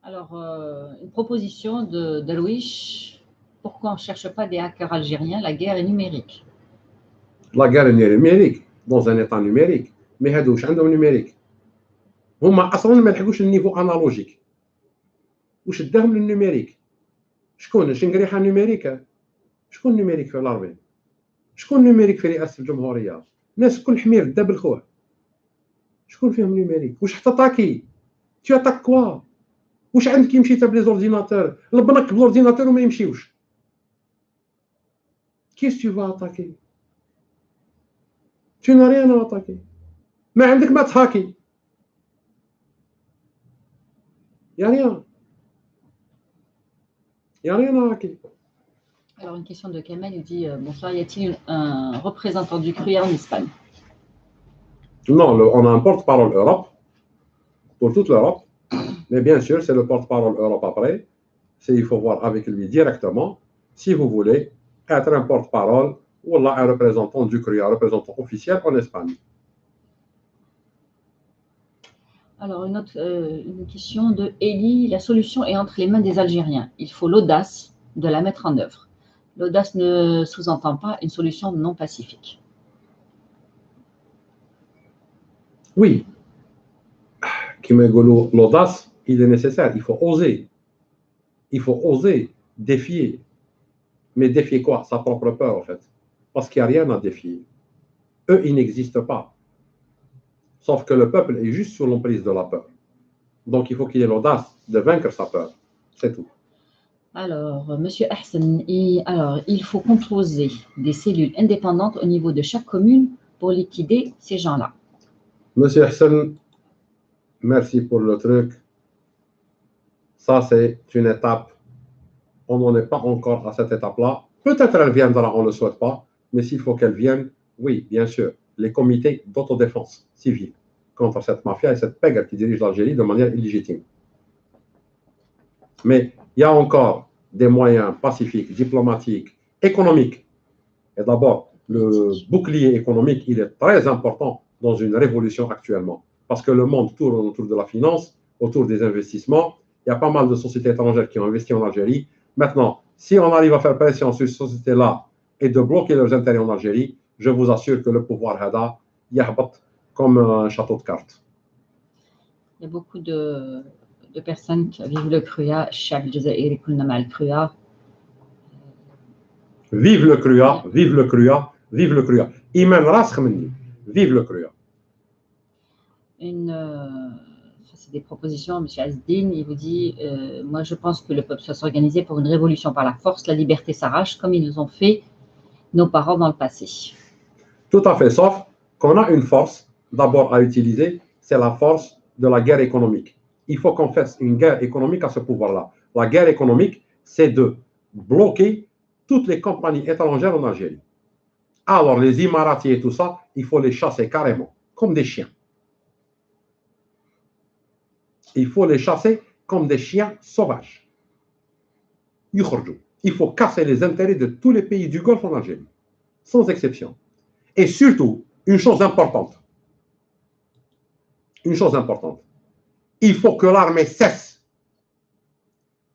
Alors, une proposition de Darwish. Pourquoi on ne cherche pas des hackers algériens? La guerre est numérique. La guerre est numérique dans un état numérique. Mais هادو واش عندهم numérique؟ هما اصلا ما لحقوش النيفو انالوجيك. واش داهم للنيميريك؟ شكون شنقريحه نيميريك؟ شكون نيميريك في الارمي؟ شكون نيميريك في رئاسه الجمهوريه؟ الناس كل حمير دا بالخوه. شكون فيهم نيميريك؟ واش حتطاكي؟ tu attaques quoi؟ واش عندك يمشي تا بلي زورديناتور؟ لبنك بلورديناتور وما يمشيوش. كيس tu vas attaquer؟ tu n'as rien à attaquer. ما عندك ما تهاكي. y a rien. y a rien à hacker. Alors, une question de Kamel, il dit bonsoir, y a-t-il un représentant du CRUA en Espagne? Non, on a un porte-parole Europe, pour toute l'Europe, mais bien sûr, c'est le porte-parole Europe après. Il faut voir avec lui directement si vous voulez être un porte-parole ou un représentant du CRUA, un représentant officiel en Espagne. Alors, une question de Elie. La solution est entre les mains des Algériens. Il faut l'audace de la mettre en œuvre. L'audace ne sous-entend pas une solution non pacifique. Oui. L'audace, il est nécessaire. Il faut oser. Il faut oser défier. Mais défier quoi? Sa propre peur, en fait. Parce qu'il n'y a rien à défier. Eux, ils n'existent pas. Sauf que le peuple est juste sous l'emprise de la peur. Donc, il faut qu'il ait l'audace de vaincre sa peur. C'est tout. Alors, Monsieur Ahsen, il faut composer des cellules indépendantes au niveau de chaque commune pour liquider ces gens-là. Monsieur Ahsen, merci pour le truc. Ça, c'est une étape. On n'en est pas encore à cette étape-là. Peut-être elle viendra, on ne le souhaite pas. Mais s'il faut qu'elle vienne, oui, bien sûr, les comités d'autodéfense civile contre cette mafia et cette pègre qui dirige l'Algérie de manière illégitime. Mais il y a encore des moyens pacifiques, diplomatiques, économiques. Et d'abord, le bouclier économique, il est très important dans une révolution actuellement. Parce que le monde tourne autour de la finance, autour des investissements. Il y a pas mal de sociétés étrangères qui ont investi en Algérie. Maintenant, si on arrive à faire pression sur ces sociétés-là et de bloquer leurs intérêts en Algérie, je vous assure que le pouvoir Hada, yahbat comme un château de cartes. Il y a beaucoup de personnes qui vivent le CRUA. Chab Jazairi, kulna ma al-CRUA. Vive le CRUA, vive le CRUA, vive le CRUA. Iman ras khmeni, vive le CRUA. C'est des propositions, M. Azdine, il vous dit moi je pense que le peuple doit s'organiser pour une révolution par la force, la liberté s'arrache, comme ils ont fait nos parents dans le passé. Tout à fait, sauf qu'on a une force d'abord à utiliser, c'est la force de la guerre économique. Il faut qu'on fasse une guerre économique à ce pouvoir-là. La guerre économique, c'est de bloquer toutes les compagnies étrangères en Algérie. Alors les Émiratis et tout ça, il faut les chasser carrément, comme des chiens. Il faut les chasser comme des chiens sauvages. Il faut casser les intérêts de tous les pays du Golfe en Algérie, sans exception. Et surtout, une chose importante. Il faut que l'armée cesse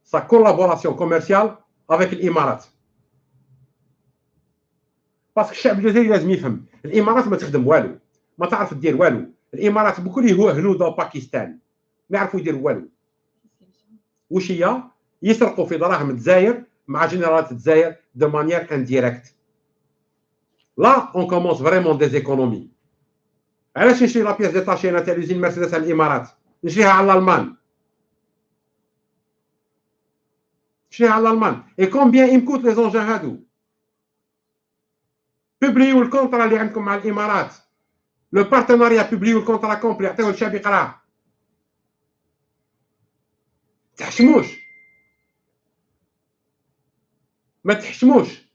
sa collaboration commerciale avec les Émirats. Parce que الشعب الجزائري لازم يفهم الامارات ما تخدم والو ما تعرف دير والو الامارات بكل هو هنود باكستان ما يعرفوا يديروا والو واش هي يسرقوا في دراهم الجزائر مع جنرالات الجزائر de manière indirecte. Là on commence vraiment des économies. علاش نشري لا بياس ديتاشي انا تاع لوزين مرسيدس على الامارات نشريها على الالمان et combien ils me coûtent les engins هادو بوبليو الكونترا اللي عندكم مع الامارات لو بارتناريا بوبليو الكونترا كومبلي عطيوه للشعب يقراه تحشموش ما تحشموش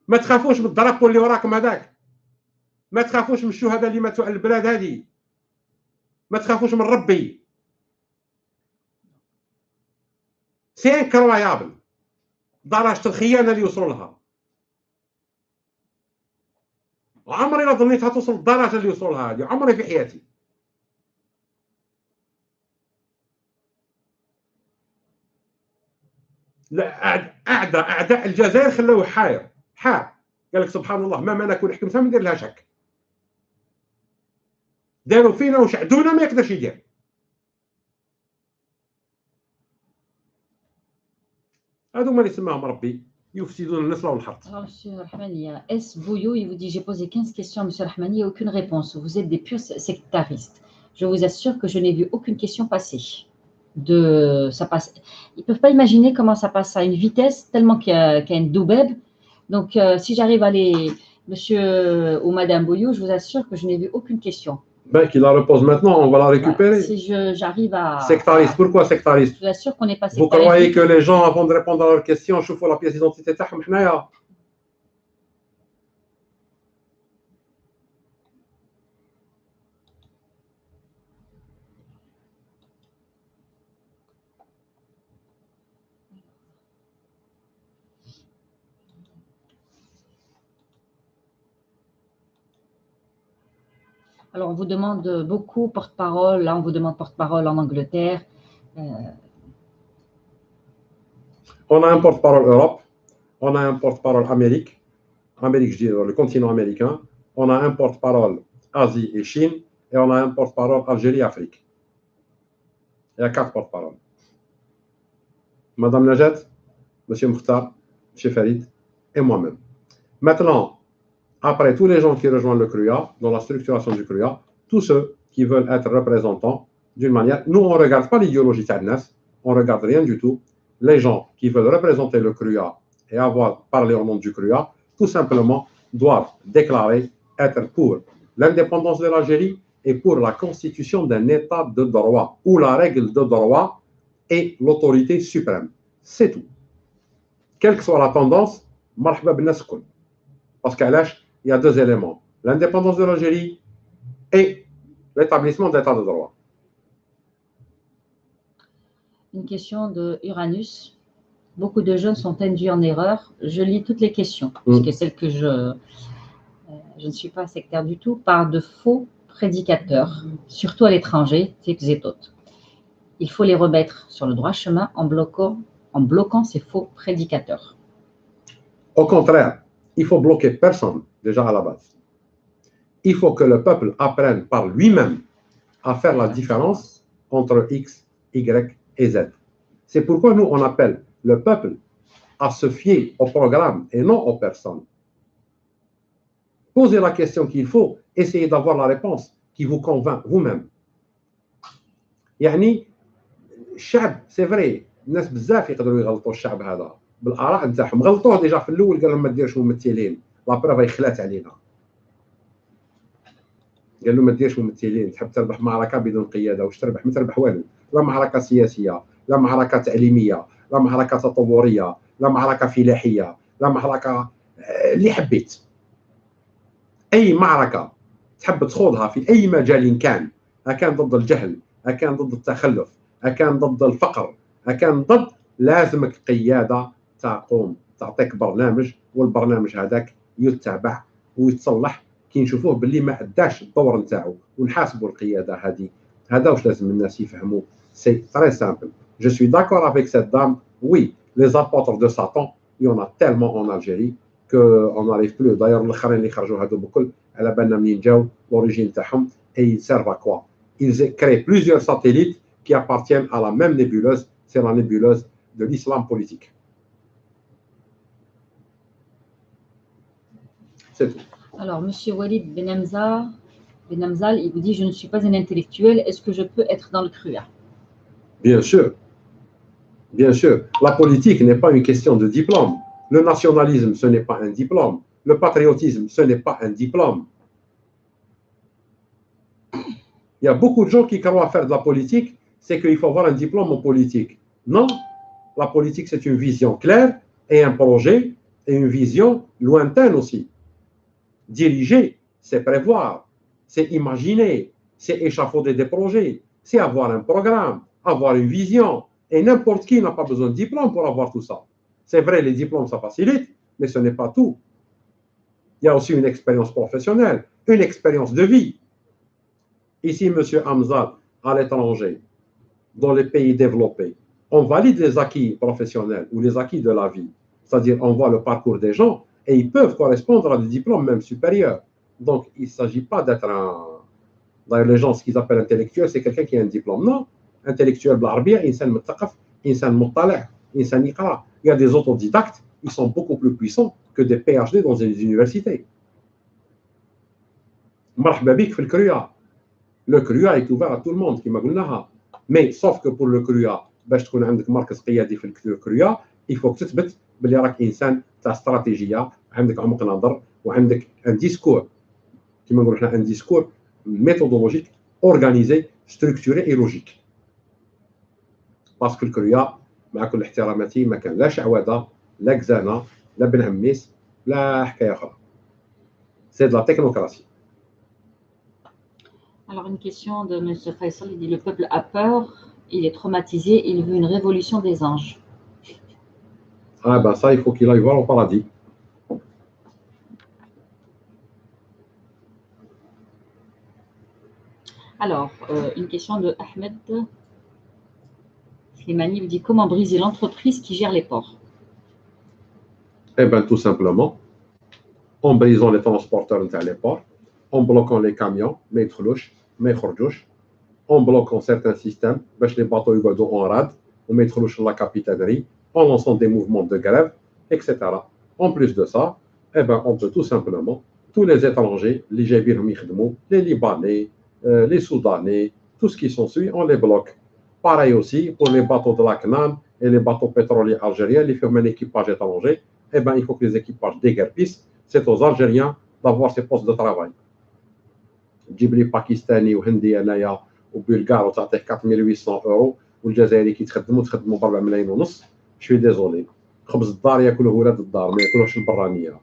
ما تخافوش من الضرب اللي وراكم هذاك ما تخافوش من الشهداء اللي ماتوا على البلاد هذه ما تخافوش من ربي سي انكرويابل درجة الخيانة اللي يوصلوا لها عمري لا ظنيتها توصل للدرجة اللي وصلوا لها هذه عمري في حياتي لا اعداء الجزائر خلوه حار قال لك سبحان الله ما نكون حكمتها ما ندير لها شك داروا فينا واش عدونا ما يقدرش يدير هادو ما اللي سماهم ربي يفسدون النسل والحرث. Alors, monsieur Rahmani, S. Bouillou, il vous dit, j'ai posé 15 questions, monsieur Rahmani, et aucune réponse. Vous êtes des purs sectaristes. Je vous assure que je n'ai vu aucune question passer. Ça passe. Ils ne peuvent pas imaginer comment ça passe à une vitesse tellement qu'il y a une doubeb. Donc, si j'arrive à aller, monsieur ou madame Bouillou, je vous assure que je n'ai vu aucune question. Ben, qu'il la repose maintenant, on va la récupérer. Voilà. Si j'arrive à... Sectariste, pourquoi sectariste? Je vous assure qu'on n'est pas sectariste. Vous croyez que les gens, avant de répondre à leurs questions, chauffent la pièce d'identité تاعهم حنايا? Alors, on vous demande beaucoup porte-parole. Là, on vous demande porte-parole en Angleterre. On a un porte-parole Europe. On a un porte-parole Amérique. Amérique, je dis le continent américain. On a un porte-parole Asie et Chine. Et on a un porte-parole Algérie-Afrique. Il y a 4 porte-paroles. Madame Najat, Monsieur Moukhtar, Monsieur Farid et moi-même. Maintenant, après tous les gens qui rejoignent le CRUA, dans la structuration du CRUA, tous ceux qui veulent être représentants d'une manière, nous on ne regarde pas l'idéologie Tadnas, on ne regarde rien du tout. Les gens qui veulent représenter le CRUA et avoir parlé au nom du CRUA, tout simplement doivent déclarer être pour l'indépendance de l'Algérie et pour la constitution d'un État de droit, où la règle de droit est l'autorité suprême. C'est tout. Quelle que soit la tendance, marhaba bin-nas koul. Parce qu'il y a 2 éléments, l'indépendance de l'Algérie et l'établissement d'État de droit. Une question de Uranus. Beaucoup de jeunes sont induits en erreur. Je lis toutes les questions, parce que celles que je ne suis pas sectaire du tout, par de faux prédicateurs, surtout à l'étranger, il faut les remettre sur le droit chemin en bloquant ces faux prédicateurs. Au contraire, il faut bloquer personne, déjà à la base. Il faut que le peuple apprenne par lui-même à faire la différence entre X, Y et Z. C'est pourquoi nous, on appelle le peuple à se fier au programme et non aux personnes. Posez la question qu'il faut, essayez d'avoir la réponse qui vous convainc vous-même. يعني الشعب سي فري الناس بزاف يقدروا يغلطوا الشعب هذا بالاراء نتاعهم غلطوه ديجا في الاول قال لهم ما ديرش ممثلين لا بروف خلات علينا قال له ما ديرش ممثلين تحب تربح معركه بدون قياده واش تربح ما تربح والو لا معركه سياسيه لا معركه تعليميه لا معركه تطوريه لا معركه فلاحيه لا معركه اللي حبيت اي معركه تحب تخوضها في اي مجال كان كان ضد الجهل كان ضد التخلف كان ضد الفقر كان ضد لازمك قياده تقوم تعطيك برنامج والبرنامج هذاك يتبع ويتصلح كي نشوفوه باللي ما اداش الدور نتاعو ونحاسبوا القياده هذه هذا واش لازم الناس يفهموا سي تري سامبل جو سوي داكور افيك سيت دام وي لي زابوتر دو ساتان يون ا تيلمون اون الجيري كو اون ناريف بلو داير الاخرين اللي خرجوا هادو بكل على بالنا منين جاو لوريجين تاعهم اي سيرف ا كوا ils créent plusieurs satellites qui appartiennent à la même nébuleuse, c'est la nébuleuse de l'islam politique. C'est tout. Alors, monsieur Walid Benamzal, il vous dit, je ne suis pas un intellectuel, est-ce que je peux être dans le CRUA? Bien sûr. Bien sûr. La politique n'est pas une question de diplôme. Le nationalisme, ce n'est pas un diplôme. Le patriotisme, ce n'est pas un diplôme. Il y a beaucoup de gens qui croient faire de la politique, c'est qu'il faut avoir un diplôme en politique. Non, la politique, c'est une vision claire et un projet et une vision lointaine aussi. Diriger, c'est prévoir, c'est imaginer, c'est échafauder des projets, c'est avoir un programme, avoir une vision. Et n'importe qui n'a pas besoin de diplôme pour avoir tout ça. C'est vrai, les diplômes, ça facilite, mais ce n'est pas tout. Il y a aussi une expérience professionnelle, une expérience de vie. Ici, M. Hamzat, à l'étranger, dans les pays développés, on valide les acquis professionnels ou les acquis de la vie. C'est-à-dire, on voit le parcours des gens et ils peuvent correspondre à des diplômes même supérieurs. Donc, il ne s'agit pas d'être un... D'ailleurs, les gens, ce qu'ils appellent intellectuel, c'est quelqu'un qui a un diplôme. Non, intellectuel, بالعربية, إنسان مثقف, إنسان مطلع, إنسان يقرأ. Il y a des autodidactes ils sont beaucoup plus puissants que des PhD dans les universités. مرحبا بك في الكرويا. Le CRUA est ouvert à tout le monde كما قلناها. Mais sauf que pour le CRUA باش تكون عندك مركز قيادي في الكرويا il faut تثبت باللي راك انسان تاع استراتيجيه، عندك عمق نظر وعندك ان ديسكور كما نقولوا حنا ان ديسكور ميثودولوجيك اورغانيزي ستركتوري اي لوجيك. باسكو الكرويا مع كل احتراماتي ما كان لا شعوذه لا كزانه لا بن عميس لا حكايه اخرى. سي دو لا تكنوكراسي. Alors, une question de M. Faisal, il dit le peuple a peur, il est traumatisé, il veut une révolution des anges. Ah ben ça, il faut qu'il aille voir au paradis. Alors, une question de Ahmed Slimani, il dit comment briser l'entreprise qui gère les ports? Eh bien, tout simplement, en brisant les transporteurs dans les ports, en bloquant les camions, en bloquant certains systèmes, les bateaux en rade, la capitainerie, en lançant des mouvements de grève, etc. En plus de ça, eh ben, on peut tout simplement, tous les étrangers, les Libanais, les Soudanais, tout ce qui s'ensuit, on les bloque. Pareil aussi pour les bateaux de la CNAM et les bateaux pétroliers algériens, les firmes d'équipage étrangers, eh ben, il faut que les équipages déguerpissent. C'est aux Algériens d'avoir ces postes de travail. Djibli Pakistani ou Hindi Anaya ou Bulgare ou 4800 euros والجزائري كيتخدموا ب 4 ملايين ونص. Je suis désolé. خبز الدار ياكله ولاد الدار ما ياكلوش البرانيه.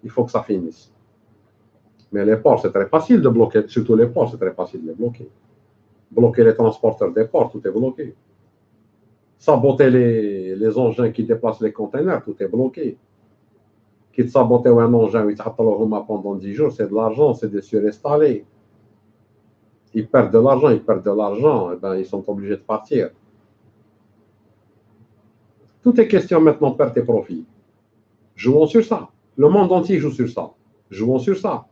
Il faut que ça finisse. Mais les ports, c'est très facile de bloquer, surtout les ports, c'est très facile de les bloquer. Bloquer les transporteurs des ports, tout est bloqué. Saboter les engins qui déplacent les containers, tout est bloqué. Qui saboter un engin, pendant 10 jours, c'est de l'argent, c'est des surinstallés. Ils perdent de l'argent, et ben, ils sont obligés de partir. Tout est question maintenant de perte et profit. Jouons sur ça. Le monde entier joue sur ça. Jouons sur ça.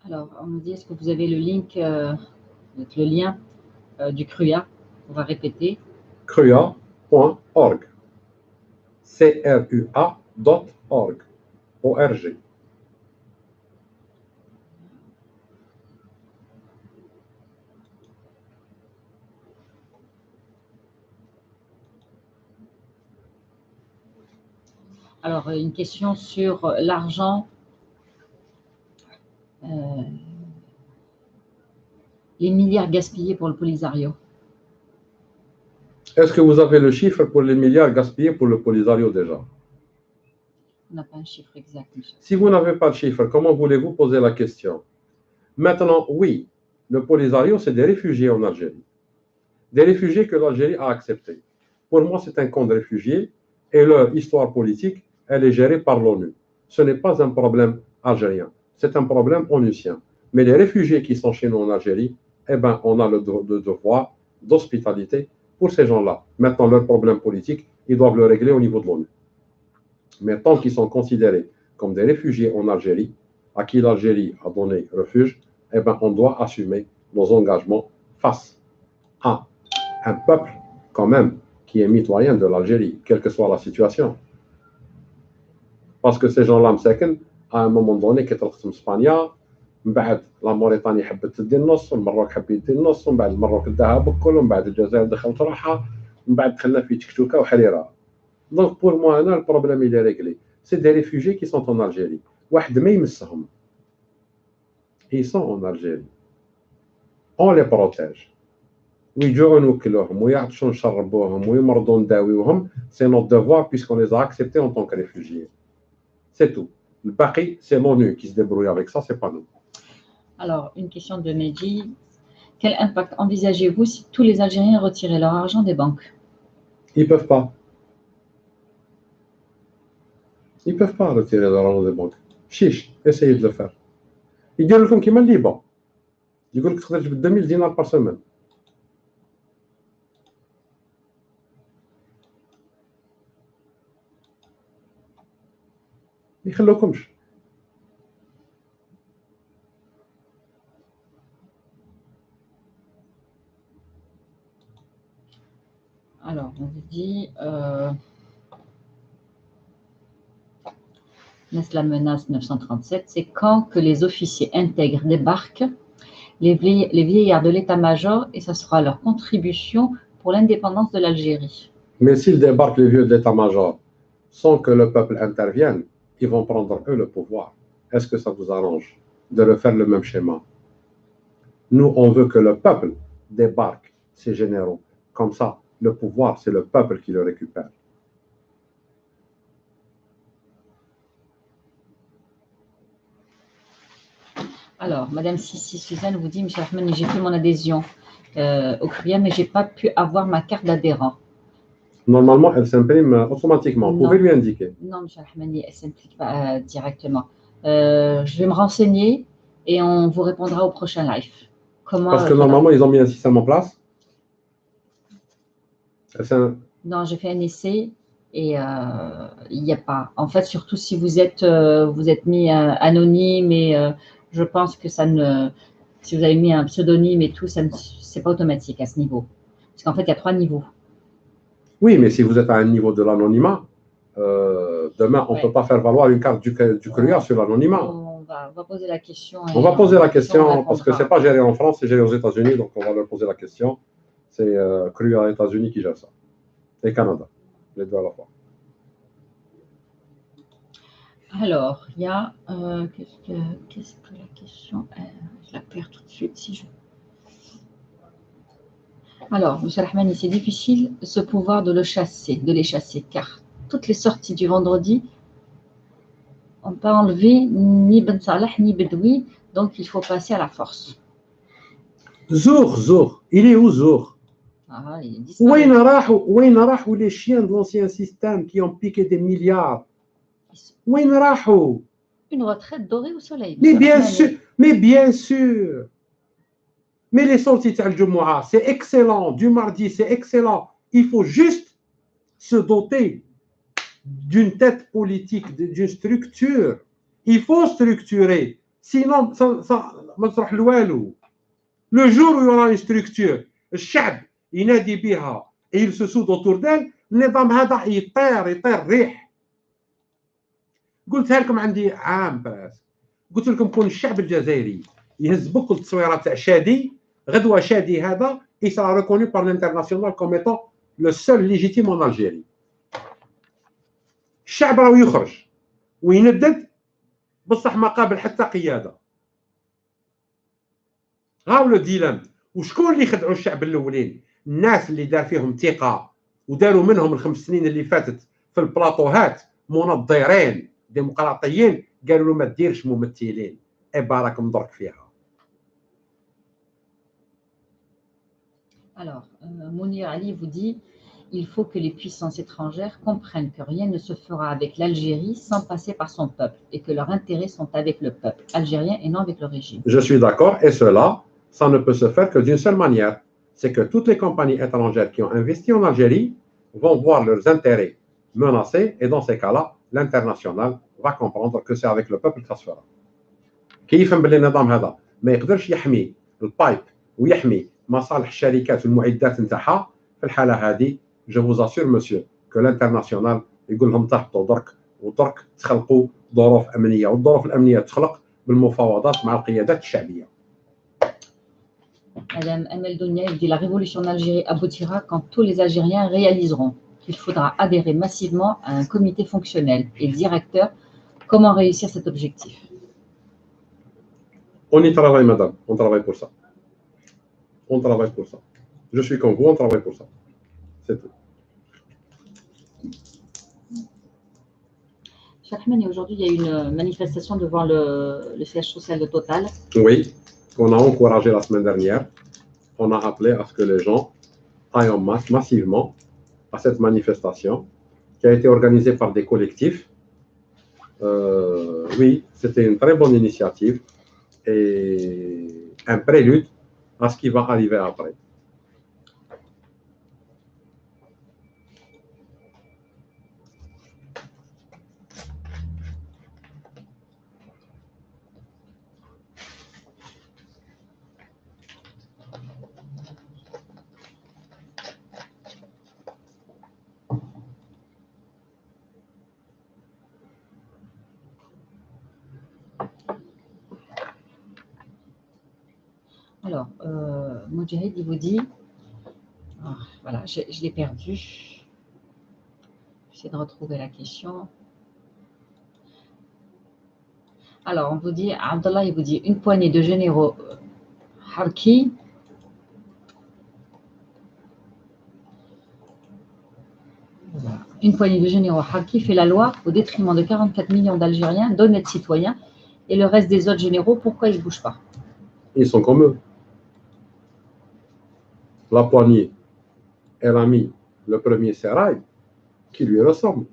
Alors, on nous dit, est-ce que vous avez le link, le lien du CRUA? On va répéter. CRUA.org. CRUA.org. ORG. Alors, une question sur l'argent. Les milliards gaspillés pour le Polisario. Est-ce que vous avez le chiffre pour les milliards gaspillés pour le Polisario déjà? On n'a pas un chiffre exact. Si vous n'avez pas de chiffre, comment voulez-vous poser la question? Maintenant, oui, le Polisario, c'est des réfugiés en Algérie. Des réfugiés que l'Algérie a acceptés. Pour moi, c'est un camp de réfugiés et leur histoire politique, elle est gérée par l'ONU. Ce n'est pas un problème algérien, c'est un problème onusien. Mais les réfugiés qui sont chez nous en Algérie, eh ben, on a le devoir d'hospitalité pour ces gens-là. Maintenant, leur problème politique, ils doivent le régler au niveau de l'ONU. Mais tant qu'ils sont considérés comme des réfugiés en Algérie, à qui l'Algérie a donné refuge, eh ben, on doit assumer nos engagements face à un peuple, quand même, qui est mitoyen de l'Algérie, quelle que soit la situation. Parce que ces gens-là, à un moment donné, qui étaient en Espagne, la Mauritanie حبت تدي النص والمروك حب يدي النص ومن بعد المروك اداها بكل ومن بعد الجزائر دخلت روحها ومن بعد دخلنا في تكتوكه وحريره. Donc pour moi, le problème il est réglé. C'est des réfugiés qui sont en Algérie. واحد ما يمسهم. Ils sont en Algérie. On les protège. ويجوا نوكلوهم ويعطشوا نشربوهم ويمرضوا نداويوهم. C'est notre devoir puisqu'on les a acceptés en tant que réfugiés. C'est tout. Le Baqi, c'est l'ONU qui se débrouille avec ça, c'est pas nous. Alors, une question de Mehdi. Quel impact envisagez-vous si tous les Algériens retiraient leur argent des banques? Ils peuvent pas. Ils peuvent pas retirer leur argent des banques. Chiche, essayez de le faire. Ils disent comme qui m'a libre. Ils disent que tu as 2000 dinars par semaine. ما يخلوكمش. Alors, on vous dit, la menace 937, c'est quand que les officiers intègres débarquent les vieillards de l'état-major et ça sera leur contribution pour l'indépendance de l'Algérie. Mais s'ils débarquent les vieux de l'état-major sans que le peuple intervienne, ils vont prendre eux le pouvoir. Est-ce que ça vous arrange de refaire le même schéma? Nous, on veut que le peuple débarque ses généraux. Comme ça, le pouvoir, c'est le peuple qui le récupère. Alors, Madame Sissi Suzanne vous dit, Michel Ahmed, j'ai fait mon adhésion au courrier, mais je n'ai pas pu avoir ma carte d'adhérent. Normalement, elle s'imprime automatiquement. Vous pouvez lui indiquer. Non, Michel Ahmed, elle ne s'implique pas directement. Je vais me renseigner et on vous répondra au prochain live. Comment, parce que normalement, ils ont mis un système en place. Non, j'ai fait un essai et il n'y a pas. En fait, surtout si vous êtes mis anonyme et je pense que ça ne. Si vous avez mis un pseudonyme et tout, c'est pas automatique à ce niveau. Parce qu'en fait, il y a 3 niveaux. Oui, mais si vous êtes à un niveau de l'anonymat, demain, on ne peut pas faire valoir une carte du courrier sur l'anonymat. On va poser la question. On va poser la question parce que ce n'est pas géré en France, c'est géré aux États-Unis, donc on va leur poser la question. C'est courrier aux États-Unis qui gère ça. Et Canada, les deux à la fois. Alors, il y a. Qu'est-ce que la question je la perds tout de suite si je. Alors, M. Rahmani, c'est difficile ce pouvoir de les chasser, car toutes les sorties du vendredi n'ont pas enlevé ni Ben Salah ni Bedoui, donc il faut passer à la force. Zour, il est où Zour? Il est disparu. Où sont les chiens de l'ancien système qui ont piqué des milliards? Où sont? Une retraite dorée au soleil. Mais bien sûr. Mais les sorties de Al-Jumu'ah, c'est excellent. Du mardi, c'est excellent. Il faut juste se doter d'une tête politique, d'une structure. Il faut structurer. Sinon, le jour où il y aura une structure, الشعب ينادي بها et il se soude autour d'elle, النظام هذا يطير ريح. قلتها لكم عندي عام براس. قلت لكم كون الشعب الجزائري يهز بكل التصويرات تاع شادي غدوه شادي هذا il sera reconnu par l'international comme étant le seul légitime en Algérie. الشعب راه يخرج ويندد بصح ما قابل حتى قياده. هاو لو ديلام. وشكون اللي خدعوا الشعب الاولين؟ الناس اللي دار فيهم ثقه وداروا منهم ال5 سنين اللي فاتت في البلاطوهات منظرين ديمقراطيين قالوا له ما ديرش ممثلين راك مضرك فيها. Alors, Mounir Ali vous dit il faut que les puissances étrangères comprennent que rien ne se fera avec l'Algérie sans passer par son peuple et que leurs intérêts sont avec le peuple algérien et non avec le régime. Je suis d'accord, et cela, ça ne peut se faire que d'une seule manière, c'est que toutes les compagnies étrangères qui ont investi en Algérie vont voir leurs intérêts menacés, et dans ces cas-là, l'international va comprendre que c'est avec le peuple que ça se fera. كي يفهم باللي النظام هذا ما يقدرش يحمي البايب ويحمي مصالح الشركات والمعدات نتاعها في الحاله هذه جو vous assure monsieur que l'international يقول لهم تهبطوا درك تخلقوا ظروف امنيه والظروف الامنيه تخلق بالمفاوضات مع القيادات الشعبيه. Madame Amel Dounia dit la révolution en Algérie aboutira quand tous les Algériens réaliseront qu'il faudra adhérer massivement à un comité fonctionnel et directeur. Comment réussir cet objectif? On y travaille, madame. On travaille pour ça. On travaille pour ça. Je suis comme vous, on travaille pour ça. C'est tout. Cheikh Ahmed, aujourd'hui, il y a une manifestation devant le siège social de Total. Oui, qu'on a encouragé la semaine dernière. On a appelé à ce que les gens aillent en masse, massivement, à cette manifestation qui a été organisée par des collectifs. Oui, c'était une très bonne initiative et un prélude à ce qui va arriver après. Alors, Moudjahid, il vous dit, ah, voilà, je l'ai perdu. J'essaie de retrouver la question. Alors, on vous dit, Abdallah, il vous dit, une poignée de généraux Harki. Une poignée de généraux Harki fait la loi au détriment de 44 millions d'Algériens, d'honnêtes citoyens, et le reste des autres généraux, pourquoi ils ne bougent pas? Ils sont comme eux. La poignée, elle a mis le premier sérail qui lui ressemble.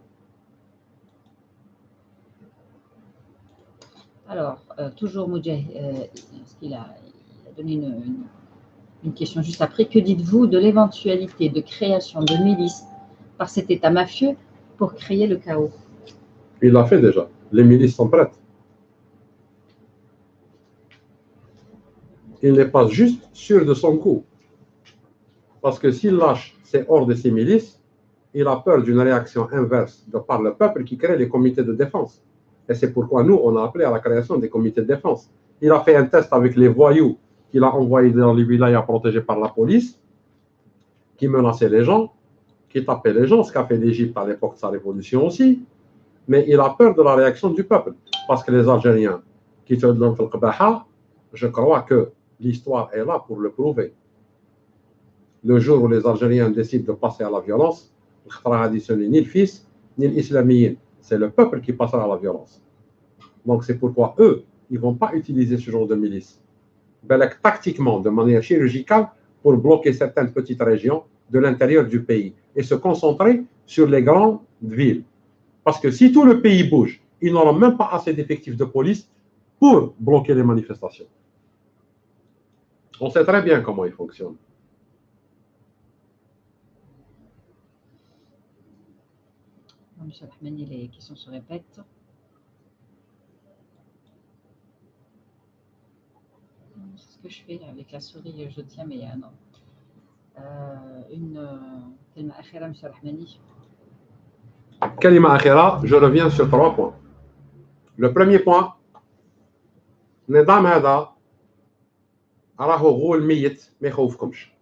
Alors, toujours Moudjahid, il a donné une question juste après. Que dites-vous de l'éventualité de création de milices par cet État mafieux pour créer le chaos? Il l'a fait déjà. Les milices sont prêtes. Il n'est pas juste sûr de son coup. Parce que s'il lâche ses hordes et ses milices, il a peur d'une réaction inverse de par le peuple qui crée les comités de défense. Et c'est pourquoi nous, on a appelé à la création des comités de défense. Il a fait un test avec les voyous qu'il a envoyés dans les wilayas protégés par la police, qui menaçaient les gens, qui tapaient les gens, ce qu'a fait l'Égypte à l'époque de sa révolution aussi. Mais il a peur de la réaction du peuple. Parce que les Algériens qui se donnent le Qbaha, je crois que l'histoire est là pour le prouver. Le jour où les Algériens décident de passer à la violence, ce n'est ni le fils, ni l'islamien. C'est le peuple qui passera à la violence. Donc c'est pourquoi eux, ils ne vont pas utiliser ce genre de milice. Tactiquement, de manière chirurgicale, pour bloquer certaines petites régions de l'intérieur du pays et se concentrer sur les grandes villes. Parce que si tout le pays bouge, ils n'auront même pas assez d'effectifs de police pour bloquer les manifestations. On sait très bien comment ils fonctionnent. Monsieur Rahmani, les questions se répètent. C'est ce que je fais avec la souris, je tiens, mais non. Une kalima akhira, monsieur Rahmani. Kalima akhira, je reviens sur 3 points. Le premier point, النظام هذا راهو غول ميت ما يخوفكمش.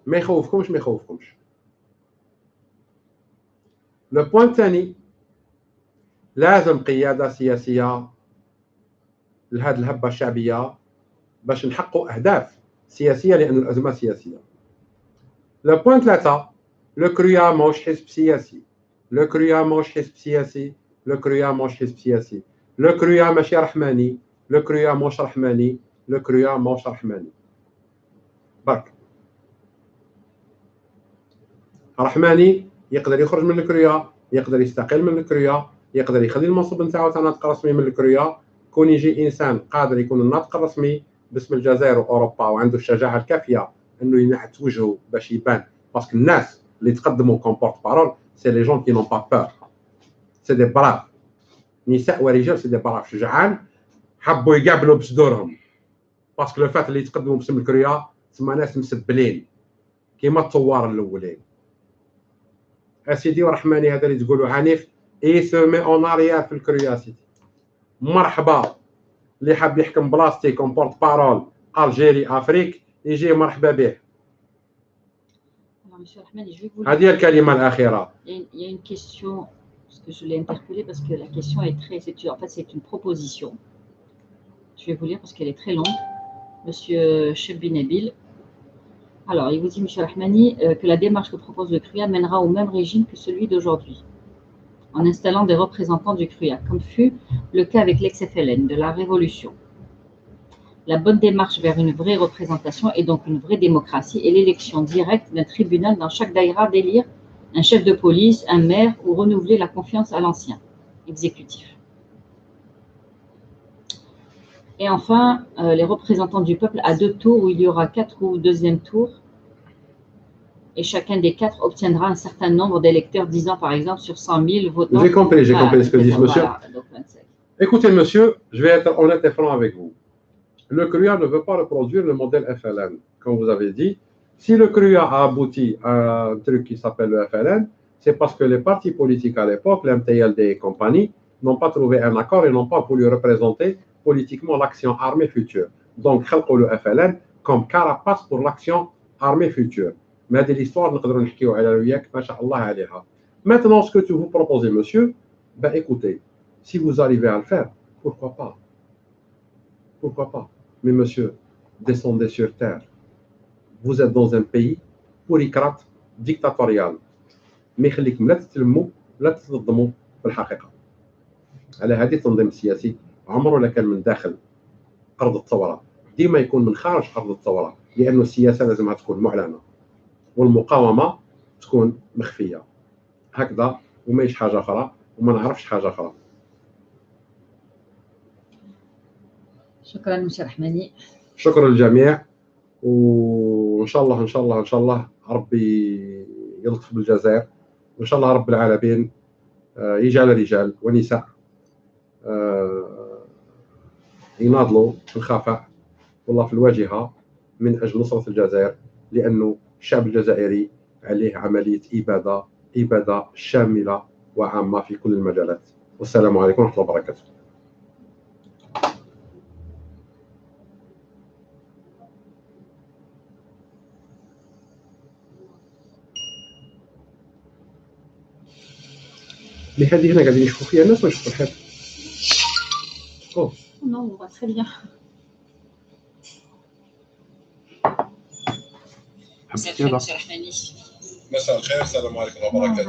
ما يخوفكمش ما يخوفكمش. لو بوين الثاني لازم قيادة سياسية لهذه الهبة الشعبية باش نحققوا أهداف سياسية لأن الأزمة سياسية. لو بوين 3 لو كرويا ماهوش حزب سياسي. لو كرويا ماهوش حزب سياسي. لو كرويا ماهوش حزب سياسي. لو كرويا ماشي رحماني. لو كرويا ماهوش رحماني. لو كرويا ماهوش رحماني. برك رحماني يقدر يخرج من الكرويا، يقدر يستقيل من الكرويا، يقدر يخلي المنصب نتاعو تاع ناطق رسمي من الكرويا. كون يجي انسان قادر يكون الناطق الرسمي باسم الجزائر واوروبا وعنده الشجاعه الكافيه انه ينعت وجهه باش يبان، باسكو الناس اللي تقدموا كومبورت بارول سي لي جون كي نون با بور، سي دي براف، نساء ورجال سي دي براف شجعان حبوا يقابلوا بصدورهم، باسكو لو فات اللي يتقدموا باسم الكرويا تسمى ناس مسبلين كيما الثوار الاولين. اسيدي ورحماني هذا اللي تقولوا عنيف اي سو مي اون اريير في الكرياسيتي. مرحبا اللي حاب يحكم بلاصتي كوم بورت بارول الجيري افريك يجي مرحبا به. هذه هي الكلمه الاخيره. Il y a une question parce que je l'ai interpellée parce que la question est très en fait c'est une proposition. Je vais vous lire parce qu'elle est très longue. Monsieur Chebi Nabil. Alors, il vous dit, M. Rahmani, que la démarche que propose le CRUA mènera au même régime que celui d'aujourd'hui, en installant des représentants du CRUA, comme fut le cas avec l'ex-FLN de la Révolution. La bonne démarche vers une vraie représentation est donc une vraie démocratie et l'élection directe d'un tribunal dans chaque daïra d'élire un chef de police, un maire ou renouveler la confiance à l'ancien exécutif. Et enfin, les représentants du peuple à 2 tours où il y aura 4 ou deuxième tour. Et chacun des 4 obtiendra un certain nombre d'électeurs, disant par exemple sur 100 000 votants. J'ai compris ce que dit monsieur. Voilà, donc 27. Écoutez monsieur, je vais être honnête et franc avec vous. Le CRUA ne veut pas reproduire le modèle FLN, comme vous avez dit. Si le CRUA a abouti à un truc qui s'appelle le FLN, c'est parce que les partis politiques à l'époque, l'MTLD et compagnie, n'ont pas trouvé un accord et n'ont pas voulu représenter politiquement l'action armée future. دونك خلقوا له افلان كوم كاراباس بور لاكسيون ارمي فيوتور. ما هذه ليستوار نقدروا نحكيو عليها وياك ما شاء الله عليها. Maintenant, ce que tu vous proposez, monsieur, bah écoutez, si vous arrivez à le faire, pourquoi pas? Pourquoi pas? Mais monsieur, descendez sur terre. Vous êtes dans un pays بوريكرات ديكتاتوريال ما يخليكم لا تتلموا لا تتنظموا في الحقيقه. على هذه التنظيم السياسي عمره لا كان من داخل ارض الثوره، ديما يكون من خارج ارض الثوره، لانه السياسه لازمها تكون معلنه والمقاومه تكون مخفيه هكذا وما يش حاجه اخرى وما نعرفش حاجه اخرى. شكرا مشي رحماني. شكرا للجميع، وان شاء الله ان شاء الله ان شاء الله ربي يلطف بالجزائر، وان شاء الله رب العالمين يجعل رجال ونساء يناضلوا في الخفاء والله في الواجهه من اجل نصره الجزائر، لانه الشعب الجزائري عليه عمليه اباده شامله وعامه في كل المجالات. والسلام عليكم ورحمه الله وبركاته. لهذه هنا قاعدين يشوفوا فيها الناس ويشوفوا الحيط. Non, on va très bien. مساء الخير، السلام عليكم ورحمه الله وبركاته.